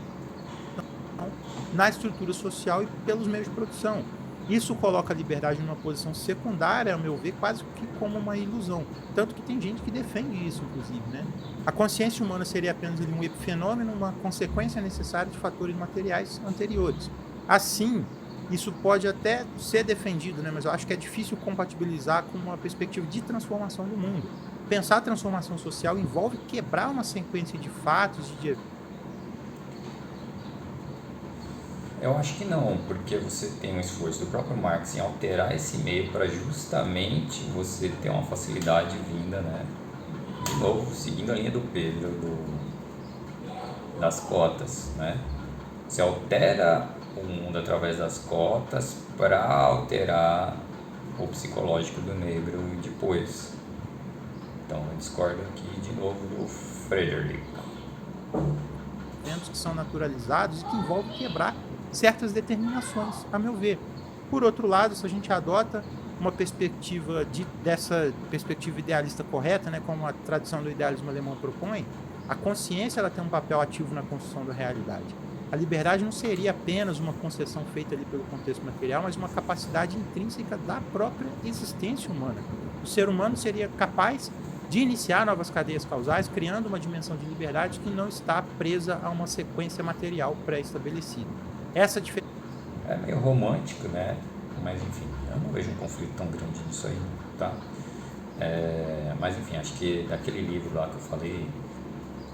Na estrutura social e pelos meios de produção. Isso coloca a liberdade numa posição secundária, ao meu ver, quase que como uma ilusão. Tanto que tem gente que defende isso, inclusive, né? A consciência humana seria apenas um epifenômeno, uma consequência necessária de fatores materiais anteriores. Assim, isso pode até ser defendido, né? Mas eu acho que é difícil compatibilizar com uma perspectiva de transformação do mundo. Pensar a transformação social envolve quebrar uma sequência de fatos, Eu acho que não, porque você tem um esforço do próprio Marx em alterar esse meio para justamente você ter uma facilidade vinda, né? De novo, seguindo a linha do Pedro, das cotas, né? Você altera o mundo através das cotas para alterar o psicológico do negro depois. Então eu discordo aqui de novo do Frederick. eventos que são naturalizados e que envolvem quebrar certas determinações, a meu ver. Por outro lado, se a gente adota uma perspectiva dessa perspectiva idealista correta, né, como a tradição do idealismo alemão propõe, a consciência ela tem um papel ativo na construção da realidade. A liberdade não seria apenas uma concessão feita ali pelo contexto material, mas uma capacidade intrínseca da própria existência humana. O ser humano seria capaz de iniciar novas cadeias causais, criando uma dimensão de liberdade que não está presa a uma sequência material pré-estabelecida. Essa diferença é meio romântico, né? Mas enfim, eu não vejo um conflito tão grande nisso aí, tá? Mas enfim, acho que daquele livro lá que eu falei,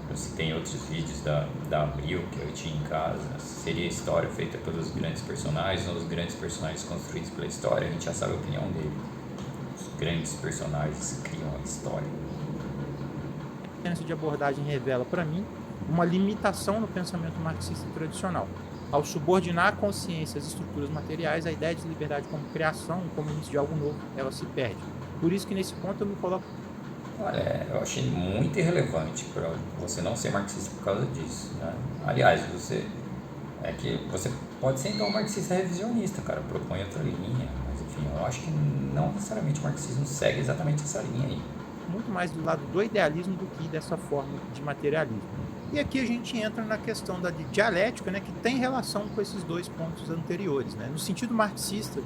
eu citei em outros vídeos da Abril que eu tinha em casa, seria a história feita pelos grandes personagens, ou os grandes personagens construídos pela história, a gente já sabe a opinião dele. Os grandes personagens criam a história. de abordagem revela, para mim, uma limitação no pensamento marxista tradicional. Ao subordinar a consciência às estruturas materiais, a ideia de liberdade como criação, como início de algo novo, ela se perde. Por isso que nesse ponto eu me coloco... Olha, eu achei muito irrelevante para você não ser marxista por causa disso, né? Aliás, você pode ser então um marxista revisionista, cara, propõe outra linha, mas enfim, eu acho que não necessariamente o marxismo segue exatamente essa linha aí. Muito mais do lado do idealismo do que dessa forma de materialismo. E aqui a gente entra na questão da dialética, né, que tem relação com esses dois pontos anteriores, né? No sentido marxista,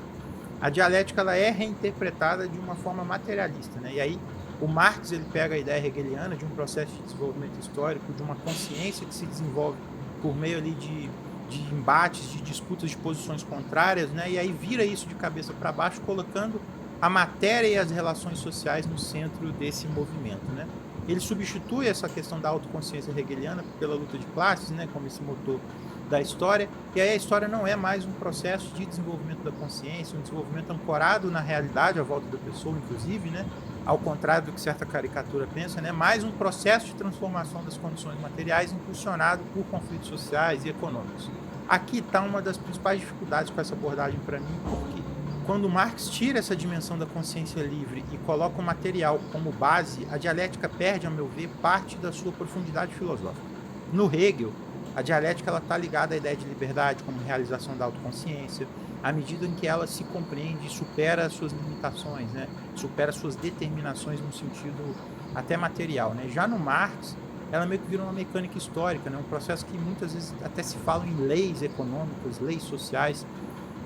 a dialética ela é reinterpretada de uma forma materialista, né? E aí o Marx ele pega a ideia hegeliana de um processo de desenvolvimento histórico, de uma consciência que se desenvolve por meio ali de embates, de disputas de posições contrárias, né? E aí vira isso de cabeça para baixo, colocando a matéria e as relações sociais no centro desse movimento, né? Ele substitui essa questão da autoconsciência hegeliana pela luta de classes, né, como esse motor da história, e aí a história não é mais um processo de desenvolvimento da consciência, um desenvolvimento ancorado na realidade, à volta da pessoa, inclusive, né, ao contrário do que certa caricatura pensa, né, mais um processo de transformação das condições materiais impulsionado por conflitos sociais e econômicos. Aqui está uma das principais dificuldades com essa abordagem para mim, porque quando Marx tira essa dimensão da consciência livre e coloca o material como base, a dialética perde, a meu ver, parte da sua profundidade filosófica. No Hegel, a dialética está ligada à ideia de liberdade como realização da autoconsciência, à medida em que ela se compreende e supera as suas limitações, né? Supera as suas determinações no sentido até material, né? Já no Marx, ela meio que vira uma mecânica histórica, né? Um processo que muitas vezes até se fala em leis econômicas, leis sociais.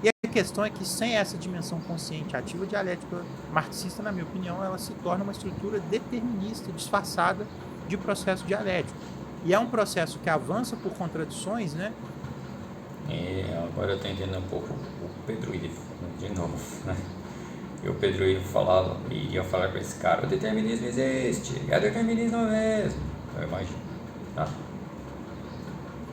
E a questão é que sem essa dimensão consciente ativa, a dialética marxista, na minha opinião, ela se torna uma estrutura determinista, disfarçada de processo dialético. E é um processo que avança por contradições, né? Agora eu estou entendendo um pouco o Pedro Ivo, de novo, né? E o Pedro Ivo ia falar para esse cara, o determinismo existe, é determinismo mesmo. Eu imagino, tá?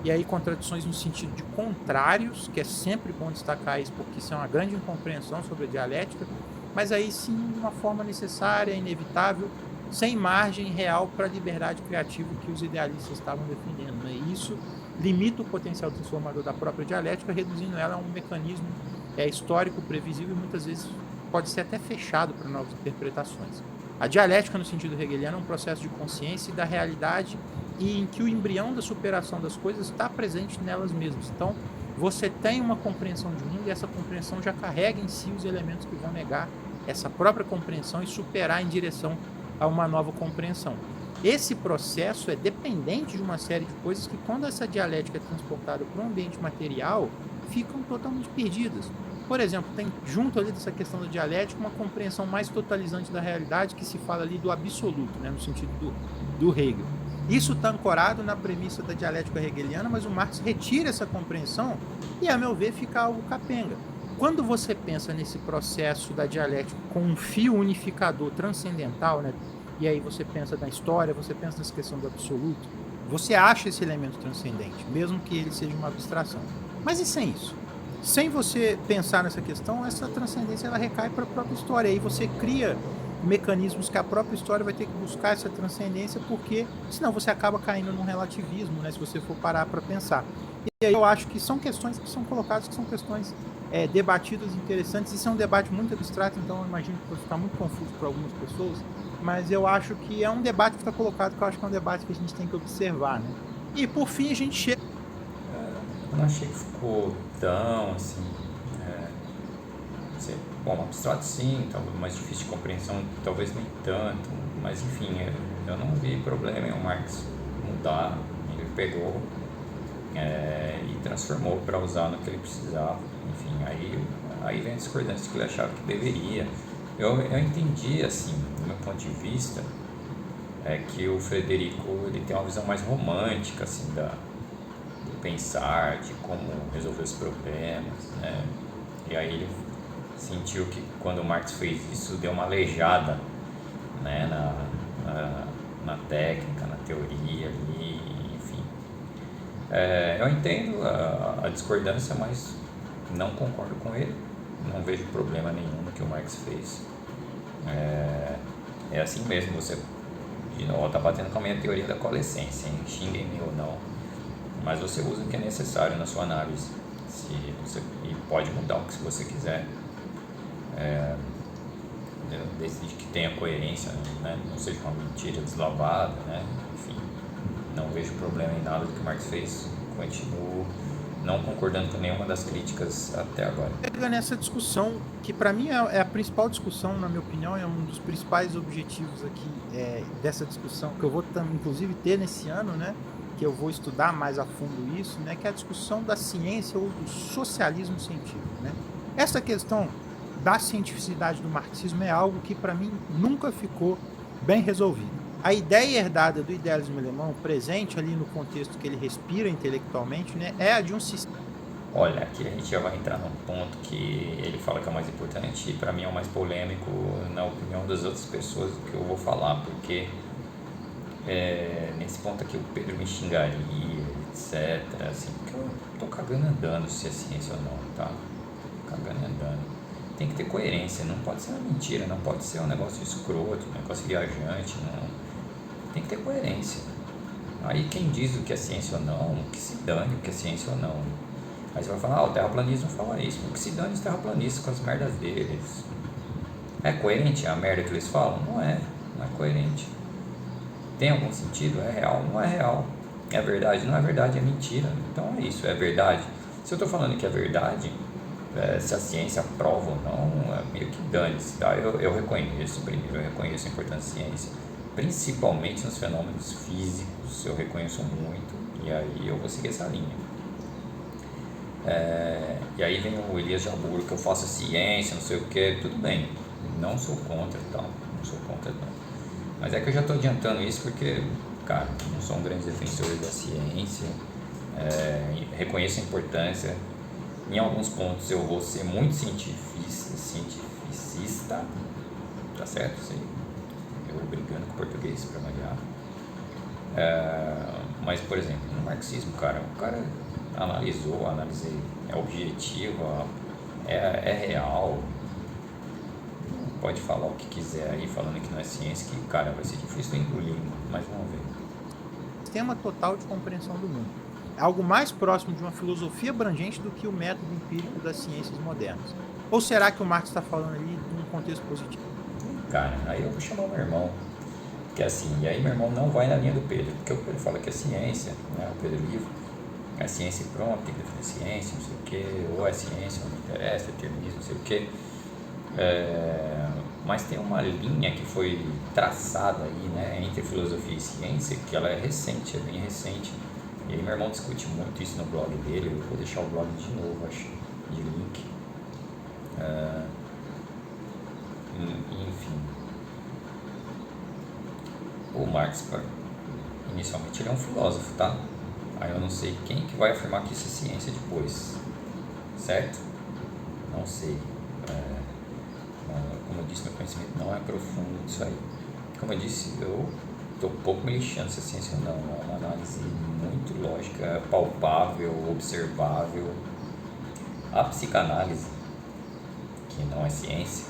E aí contradições no sentido de contrários, que é sempre bom destacar isso, porque isso é uma grande incompreensão sobre a dialética, mas aí sim de uma forma necessária, inevitável, sem margem real para a liberdade criativa que os idealistas estavam defendendo, né? E isso limita o potencial transformador da própria dialética, reduzindo ela a um mecanismo histórico, previsível e muitas vezes pode ser até fechado para novas interpretações. A dialética, no sentido hegeliano, é um processo de consciência e da realidade e em que o embrião da superação das coisas está presente nelas mesmas. Então, você tem uma compreensão de mundo e essa compreensão já carrega em si os elementos que vão negar essa própria compreensão e superar em direção a uma nova compreensão. Esse processo é dependente de uma série de coisas que, quando essa dialética é transportada para um ambiente material, ficam totalmente perdidas. Por exemplo, tem junto ali dessa questão da dialética uma compreensão mais totalizante da realidade, que se fala ali do absoluto, né, no sentido do Hegel. Isso está ancorado na premissa da dialética hegeliana, mas o Marx retira essa compreensão e, a meu ver, fica algo capenga. Quando você pensa nesse processo da dialética com um fio unificador transcendental, né, e aí você pensa na história, você pensa nessa questão do absoluto, você acha esse elemento transcendente, mesmo que ele seja uma abstração. Mas e sem isso? Sem você pensar nessa questão, essa transcendência ela recai para a própria história. Aí você cria mecanismos que a própria história vai ter que buscar essa transcendência, porque senão você acaba caindo num relativismo, né, se você for parar para pensar. E aí eu acho que são questões que são colocadas, que são questões debatidas, interessantes. Isso é um debate muito abstrato, então eu imagino que vai ficar muito confuso para algumas pessoas, mas eu acho que é um debate que está colocado, que eu acho que é um debate que a gente tem que observar, né? E por fim a gente chega... Eu não achei que ficou tão assim, bom, abstrato sim, talvez mais difícil de compreensão, talvez nem tanto, mas enfim, eu não vi problema em o Marx mudar. Ele pegou e transformou para usar no que ele precisava. Enfim, aí vem a discordância que ele achava que deveria. Eu entendi, assim, do meu ponto de vista, que o Frederico ele tem uma visão mais romântica, assim, do pensar, de como resolver os problemas, né? E aí ele sentiu que quando o Marx fez isso, deu uma aleijada, né, na técnica, na teoria ali, enfim. Eu entendo a discordância, mas não concordo com ele, não vejo problema nenhum no que o Marx fez. É assim mesmo, você de novo está batendo com a minha teoria da coalescência, hein? Xinguem-me ou não, mas você usa o que é necessário na sua análise, e pode mudar o que você quiser, desde que tenha coerência, né? Não seja uma mentira deslavada, né? Enfim, não vejo problema em nada do que o Marx fez, continuo não concordando com nenhuma das críticas até agora. Chega nessa discussão, que para mim é a principal discussão, na minha opinião, é um dos principais objetivos aqui dessa discussão, que eu vou inclusive ter nesse ano, né? Que eu vou estudar mais a fundo isso, né? Que é a discussão da ciência ou do socialismo científico, né? Essa questão da cientificidade do marxismo é algo que para mim nunca ficou bem resolvido. A ideia herdada do idealismo alemão, presente ali no contexto que ele respira intelectualmente, né, é a de um sistema. Olha, aqui a gente já vai entrar num ponto que ele fala que é o mais importante e para mim é o mais polêmico na opinião das outras pessoas que eu vou falar, porque nesse ponto aqui o Pedro me xingaria, etc. Assim, porque eu tô cagando andando se é ciência ou não, tá? Cagando andando. Tem que ter coerência, não pode ser uma mentira, não pode ser um negócio escroto, um negócio viajante, não. Tem que ter coerência. Aí quem diz o que é ciência ou não, que se dane o que é ciência ou não. Aí você vai falar, o terraplanismo fala isso, que se dane os terraplanistas com as merdas deles. É coerente a merda que eles falam? Não é coerente. Tem algum sentido? É real? Não é real. É verdade? Não é verdade, é mentira. Então é isso, é verdade. Se eu estou falando que é verdade, se a ciência prova ou não, é meio que dane-se, tá? Eu reconheço, primeiro, eu reconheço a importância da ciência, principalmente nos fenômenos físicos, eu reconheço muito, e aí eu vou seguir essa linha. E aí vem o Elias Jabbour, que eu faço ciência, não sei o que, tudo bem, não sou contra e tal, não sou contra não. Mas é que eu já estou adiantando isso porque, cara, não sou um grande defensor da ciência, reconheço a importância. Em alguns pontos eu vou ser muito cientificista, tá certo? Sei. Eu brigando com o português para variar. Mas, por exemplo, no marxismo, cara, o cara analisei, é objetivo, é real. Pode falar o que quiser aí, falando que não é ciência, que, cara, vai ser difícil engolir, mas vamos ver. Sistema total de compreensão do mundo. Algo mais próximo de uma filosofia abrangente do que o método empírico das ciências modernas. Ou será que o Marx está falando ali de um contexto positivo? Cara, aí eu vou chamar o meu irmão, que é assim, e aí meu irmão não vai na linha do Pedro, porque o Pedro fala que é ciência, né, o Pedro Livre, é ciência e pronto, tem que defender ciência, não sei o que, ou é ciência, não me interessa, determinismo, não sei o que. Mas tem uma linha que foi traçada aí, né, entre filosofia e ciência, que ela é recente, é bem recente. E aí meu irmão discute muito isso no blog dele, eu vou deixar o blog de novo, acho, de link. Enfim. O Marx, inicialmente, ele é um filósofo, tá? Aí eu não sei quem que vai afirmar que isso é ciência depois, certo? Não sei. Como eu disse, meu conhecimento não é profundo disso aí. Como eu disse, eu estou pouco me lixando se é ciência ou não. É uma análise muito lógica, palpável, observável. A psicanálise, que não é ciência,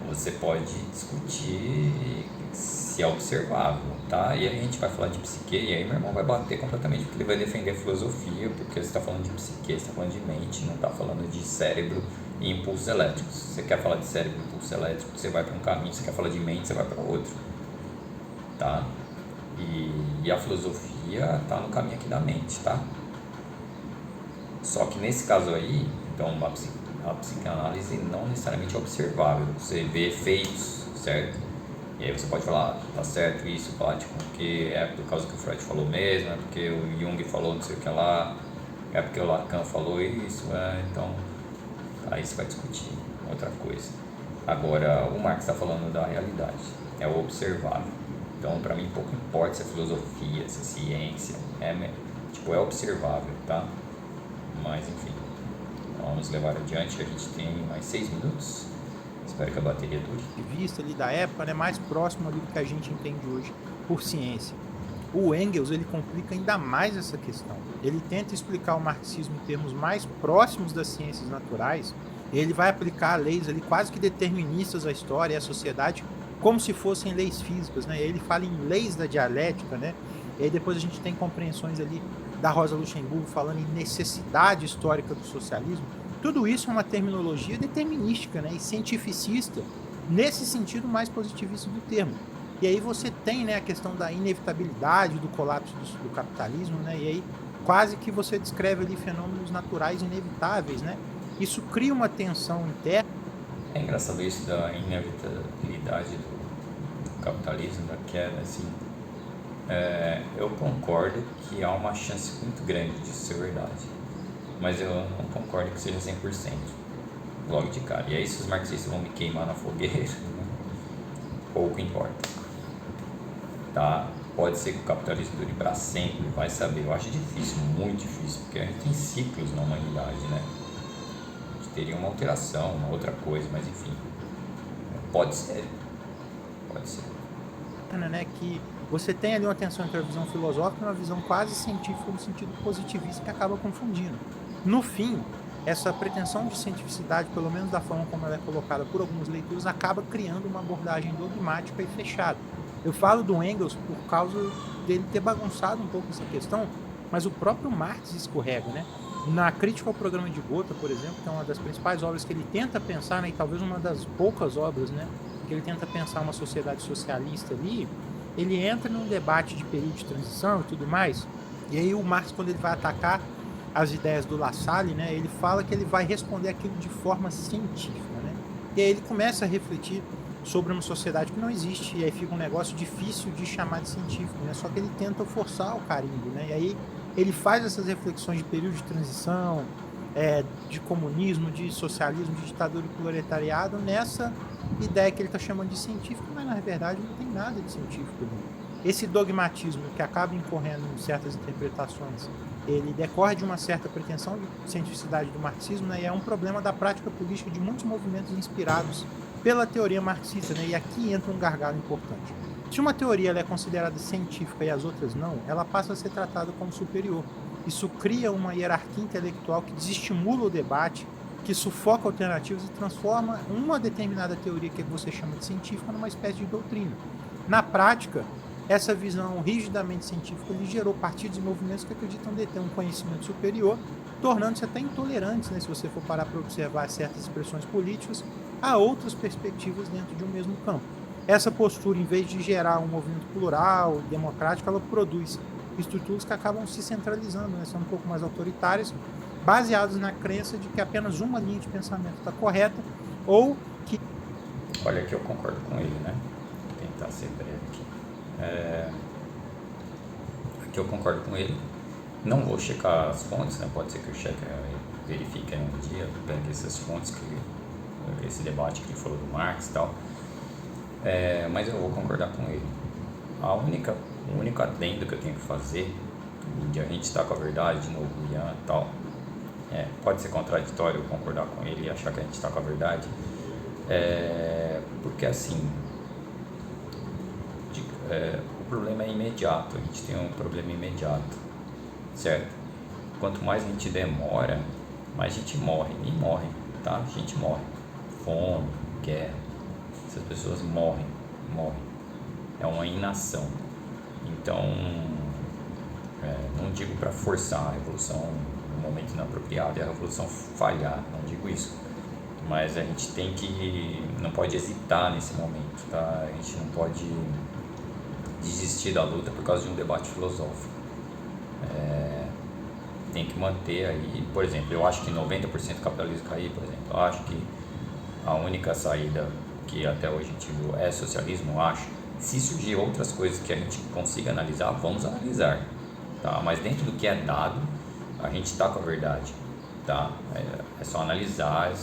você pode discutir se é observável, tá? E aí a gente vai falar de psique, e aí meu irmão vai bater completamente, porque ele vai defender a filosofia, porque você está falando de psique, você está falando de mente, não está falando de cérebro e impulsos elétricos. Se você quer falar de cérebro e impulso elétrico, você vai para um caminho, se você quer falar de mente, você vai para outro, tá? E a filosofia está no caminho aqui da mente, tá? Só que nesse caso aí, então a psicanálise não necessariamente é observável, você vê efeitos, certo? E aí você pode falar, tá certo, isso bate com o que é por causa que o Freud falou mesmo, é porque o Jung falou não sei o que lá, é porque o Lacan falou isso, então aí você vai discutir outra coisa. Agora, o Marx está falando da realidade, é o observável. Então, para mim, pouco importa se é filosofia, se é ciência, é observável, tá? Mas, enfim, vamos levar adiante, a gente tem mais 6 minutos. Espero que a bateria dure. De vista ali da época, né, mais próximo ali do que a gente entende hoje por ciência. O Engels, ele complica ainda mais essa questão. Ele tenta explicar o marxismo em termos mais próximos das ciências naturais. Ele vai aplicar leis ali quase que deterministas à história e à sociedade, como se fossem leis físicas, né? Ele fala em leis da dialética, né? E aí depois a gente tem compreensões ali da Rosa Luxemburgo falando em necessidade histórica do socialismo. Tudo isso é uma terminologia determinística, né, e cientificista, nesse sentido mais positivista do termo. E aí você tem, né, a questão da inevitabilidade do colapso do capitalismo, né, e aí quase que você descreve ali fenômenos naturais inevitáveis, né? Isso cria uma tensão interna. É engraçado isso da inevitabilidade do capitalismo, da queda, assim. Eu concordo que há uma chance muito grande disso ser verdade. Mas eu não concordo que seja 100%, logo de cara. E aí, se os marxistas vão me queimar na fogueira, né? Pouco importa, tá? Pode ser que o capitalismo dure para sempre, vai saber. Eu acho difícil, muito difícil, porque a gente tem ciclos na humanidade, né? A gente teria uma alteração, uma outra coisa, mas enfim, pode ser, Né, que você tem ali uma tensão entre a visão filosófica e uma visão quase científica no sentido positivista que acaba confundindo. No fim, essa pretensão de cientificidade, pelo menos da forma como ela é colocada por algumas leituras, acaba criando uma abordagem dogmática e fechada. Eu falo do Engels por causa dele ter bagunçado um pouco essa questão, mas o próprio Marx escorrega, né? Na Crítica ao Programa de Gotha, por exemplo, que é uma das principais obras que ele tenta pensar, né, e talvez uma das poucas obras, né, que ele tenta pensar uma sociedade socialista ali, ele entra num debate de período de transição e tudo mais, e aí o Marx, quando ele vai atacar as ideias do Lassalle, né, ele fala que ele vai responder aquilo de forma científica, né, e aí ele começa a refletir sobre uma sociedade que não existe, e aí fica um negócio difícil de chamar de científico, né, só que ele tenta forçar o carimbo, né, e aí ele faz essas reflexões de período de transição, de comunismo, de socialismo, de ditadura e proletariado, nessa ideia que ele está chamando de científico, mas na verdade não tem nada de científico ali. Esse dogmatismo que acaba incorrendo em certas interpretações, ele decorre de uma certa pretensão de cientificidade do marxismo, né, e é um problema da prática política de muitos movimentos inspirados pela teoria marxista, né, e aqui entra um gargalo importante. Se uma teoria ela é considerada científica e as outras não, ela passa a ser tratada como superior. Isso cria uma hierarquia intelectual que desestimula o debate, que sufoca alternativas e transforma uma determinada teoria que você chama de científica numa espécie de doutrina. Na prática, essa visão rigidamente científica lhe gerou partidos e movimentos que acreditam deter um conhecimento superior, tornando-se até intolerantes, né, se você for parar para observar certas expressões políticas, a outras perspectivas dentro de um mesmo campo. Essa postura, em vez de gerar um movimento plural e democrático, ela produz estruturas que acabam se centralizando, né, sendo um pouco mais autoritárias, baseadas na crença de que apenas uma linha de pensamento está correta, ou que... Olha, aqui eu concordo com ele, né? Vou tentar ser breve aqui. Aqui eu concordo com ele. Não vou checar as fontes, né? Pode ser que eu cheque, verifique aí um dia, pegue essas fontes, esse debate que ele falou do Marx e tal. Mas eu vou concordar com ele. O único adendo que eu tenho que fazer, de a gente estar com a verdade, de novo, Ian e tal, pode ser contraditório eu concordar com ele e achar que a gente está com a verdade, porque assim, o problema é imediato, a gente tem um problema imediato, certo? Quanto mais a gente demora, mais a gente morre, e morre, tá? A gente morre, fome, guerra, essas pessoas morrem, é uma inação. Então, não digo para forçar a revolução no momento inapropriado e a revolução falhar, não digo isso, mas a gente não pode hesitar nesse momento, tá? A gente não pode desistir da luta por causa de um debate filosófico. Tem que manter aí, por exemplo, eu acho que 90% do capitalismo cair, por exemplo, eu acho que a única saída que até hoje a gente viu é socialismo, eu acho. Se surgir outras coisas que a gente consiga analisar, vamos analisar, tá? Mas dentro do que é dado, a gente está com a verdade, tá? É só analisar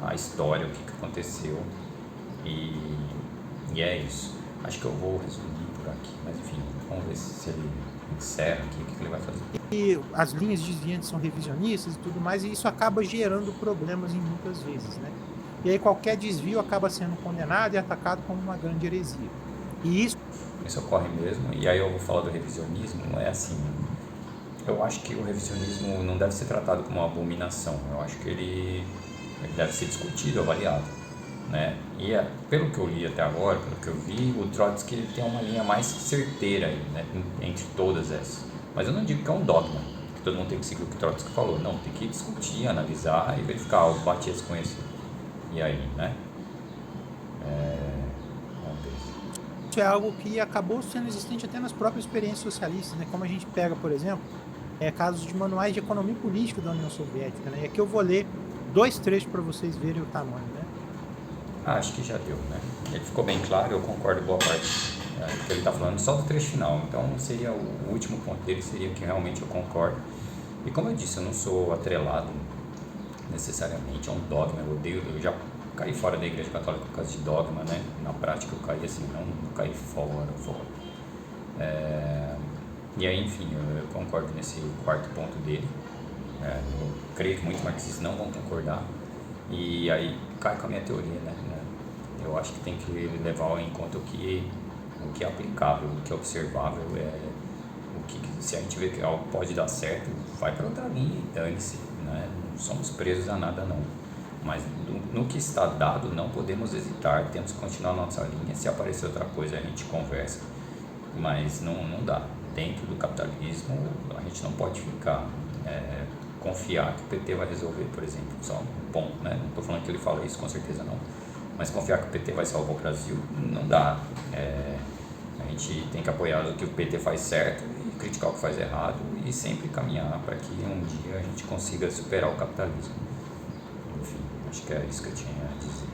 a história, o que aconteceu e é isso. Acho que eu vou resumir por aqui, mas enfim, vamos ver se ele encerra aqui, o que ele vai fazer. E as linhas desviantes são revisionistas e tudo mais, e isso acaba gerando problemas em muitas vezes, né? E aí qualquer desvio acaba sendo condenado e atacado como uma grande heresia. E isso ocorre mesmo, e aí eu vou falar do revisionismo, é assim, eu acho que o revisionismo não deve ser tratado como uma abominação, eu acho que ele deve ser discutido, avaliado, né? E pelo que eu li até agora, pelo que eu vi, o Trotsky ele tem uma linha mais certeira aí, né, entre todas essas, mas eu não digo que é um dogma, que todo mundo tem que seguir o que Trotsky falou, não, tem que discutir, analisar e verificar o bate esse conhecido, e aí, né? é algo que acabou sendo existente até nas próprias experiências socialistas, né? Como a gente pega, por exemplo, casos de manuais de economia política da União Soviética, né? E aqui eu vou ler 2 trechos para vocês verem o tamanho, né? Acho que já deu, né? Ele ficou bem claro, eu concordo boa parte do que ele está falando, só do trecho final. Então, seria o último ponto dele, seria que realmente eu concordo. E como eu disse, eu não sou atrelado necessariamente a um dogma, eu já caí fora da Igreja Católica por causa de dogma, né? Na prática eu caí assim, não caí fora. E aí, enfim, eu concordo nesse quarto ponto dele. Eu creio que muitos marxistas não vão concordar. E aí cai com a minha teoria, né? Eu acho que tem que levar em conta o que é aplicável, o que é observável, se a gente vê que algo pode dar certo, vai para outra linha e dane-se, né? Não somos presos a nada não. Mas no que está dado, não podemos hesitar, temos que continuar a nossa linha. Se aparecer outra coisa, a gente conversa, mas não dá. Dentro do capitalismo, a gente não pode ficar, confiar que o PT vai resolver, por exemplo, só um ponto, né? Não estou falando que ele fala isso, com certeza não, mas confiar que o PT vai salvar o Brasil, não dá. A gente tem que apoiar o que o PT faz certo e criticar o que faz errado e sempre caminhar para que um dia a gente consiga superar o capitalismo. Enfim, acho que é isso que eu tinha a dizer.